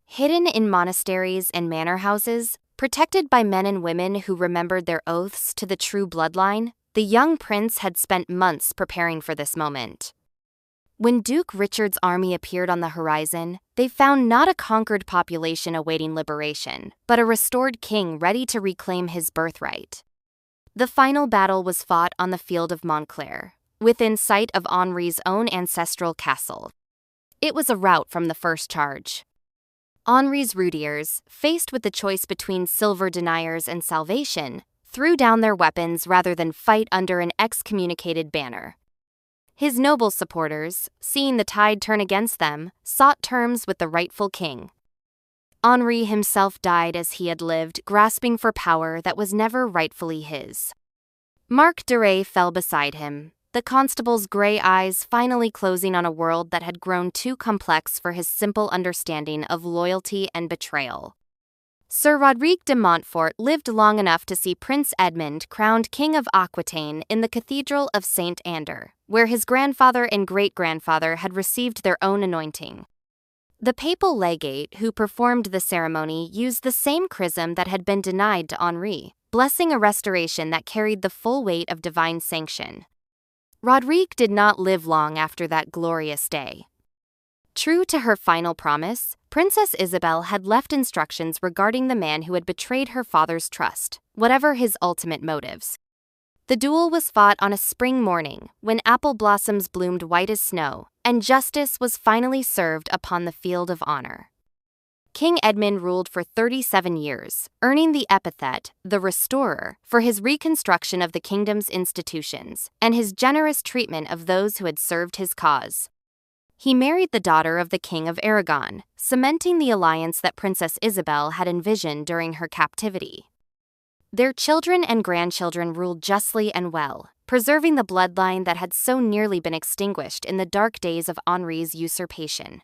Hidden in monasteries and manor houses, protected by men and women who remembered their oaths to the true bloodline, the young prince had spent months preparing for this moment. When Duke Richard's army appeared on the horizon, they found not a conquered population awaiting liberation, but a restored king ready to reclaim his birthright. The final battle was fought on the field of Montclair, within sight of Henri's own ancestral castle. It was a rout from the first charge. Henri's routiers, faced with the choice between silver deniers and salvation, threw down their weapons rather than fight under an excommunicated banner. His noble supporters, seeing the tide turn against them, sought terms with the rightful king. Henri himself died as he had lived, grasping for power that was never rightfully his. Marc de Rais fell beside him, the constable's gray eyes finally closing on a world that had grown too complex for his simple understanding of loyalty and betrayal. Sir Rodrigue de Montfort lived long enough to see Prince Edmond crowned King of Aquitaine in the Cathedral of St. Ander, where his grandfather and great-grandfather had received their own anointing. The papal legate who performed the ceremony used the same chrism that had been denied to Henri, blessing a restoration that carried the full weight of divine sanction. Rodrigue did not live long after that glorious day. True to her final promise, Princess Isabel had left instructions regarding the man who had betrayed her father's trust, whatever his ultimate motives. The duel was fought on a spring morning, when apple blossoms bloomed white as snow, and justice was finally served upon the field of honor. King Edmond ruled for 37 years, earning the epithet, the Restorer, for his reconstruction of the kingdom's institutions, and his generous treatment of those who had served his cause. He married the daughter of the King of Aragon, cementing the alliance that Princess Isabel had envisioned during her captivity. Their children and grandchildren ruled justly and well, preserving the bloodline that had so nearly been extinguished in the dark days of Henri's usurpation.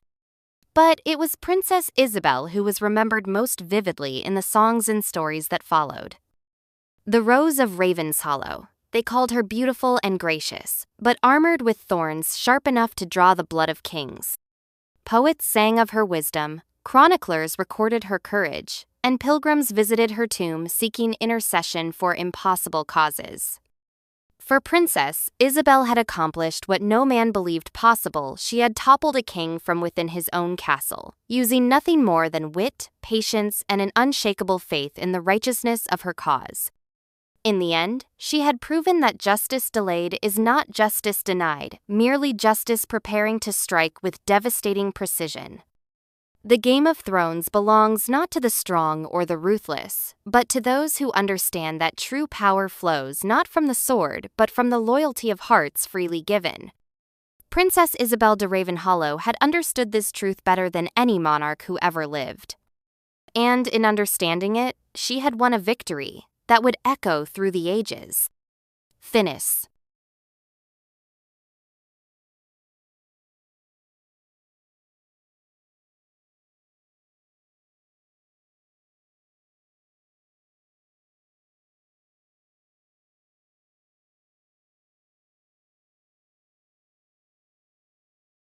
But it was Princess Isabel who was remembered most vividly in the songs and stories that followed. The Rose of Ravenshollow. They called her beautiful and gracious, but armored with thorns sharp enough to draw the blood of kings. Poets sang of her wisdom, chroniclers recorded her courage, and pilgrims visited her tomb seeking intercession for impossible causes. For Princess Isabel had accomplished what no man believed possible. She had toppled a king from within his own castle, using nothing more than wit, patience, and an unshakable faith in the righteousness of her cause. In the end, she had proven that justice delayed is not justice denied, merely justice preparing to strike with devastating precision. The Game of Thrones belongs not to the strong or the ruthless, but to those who understand that true power flows not from the sword but from the loyalty of hearts freely given. Princess Isabel de Ravenshollow had understood this truth better than any monarch who ever lived. And in understanding it, she had won a victory that would echo through the ages. Finis.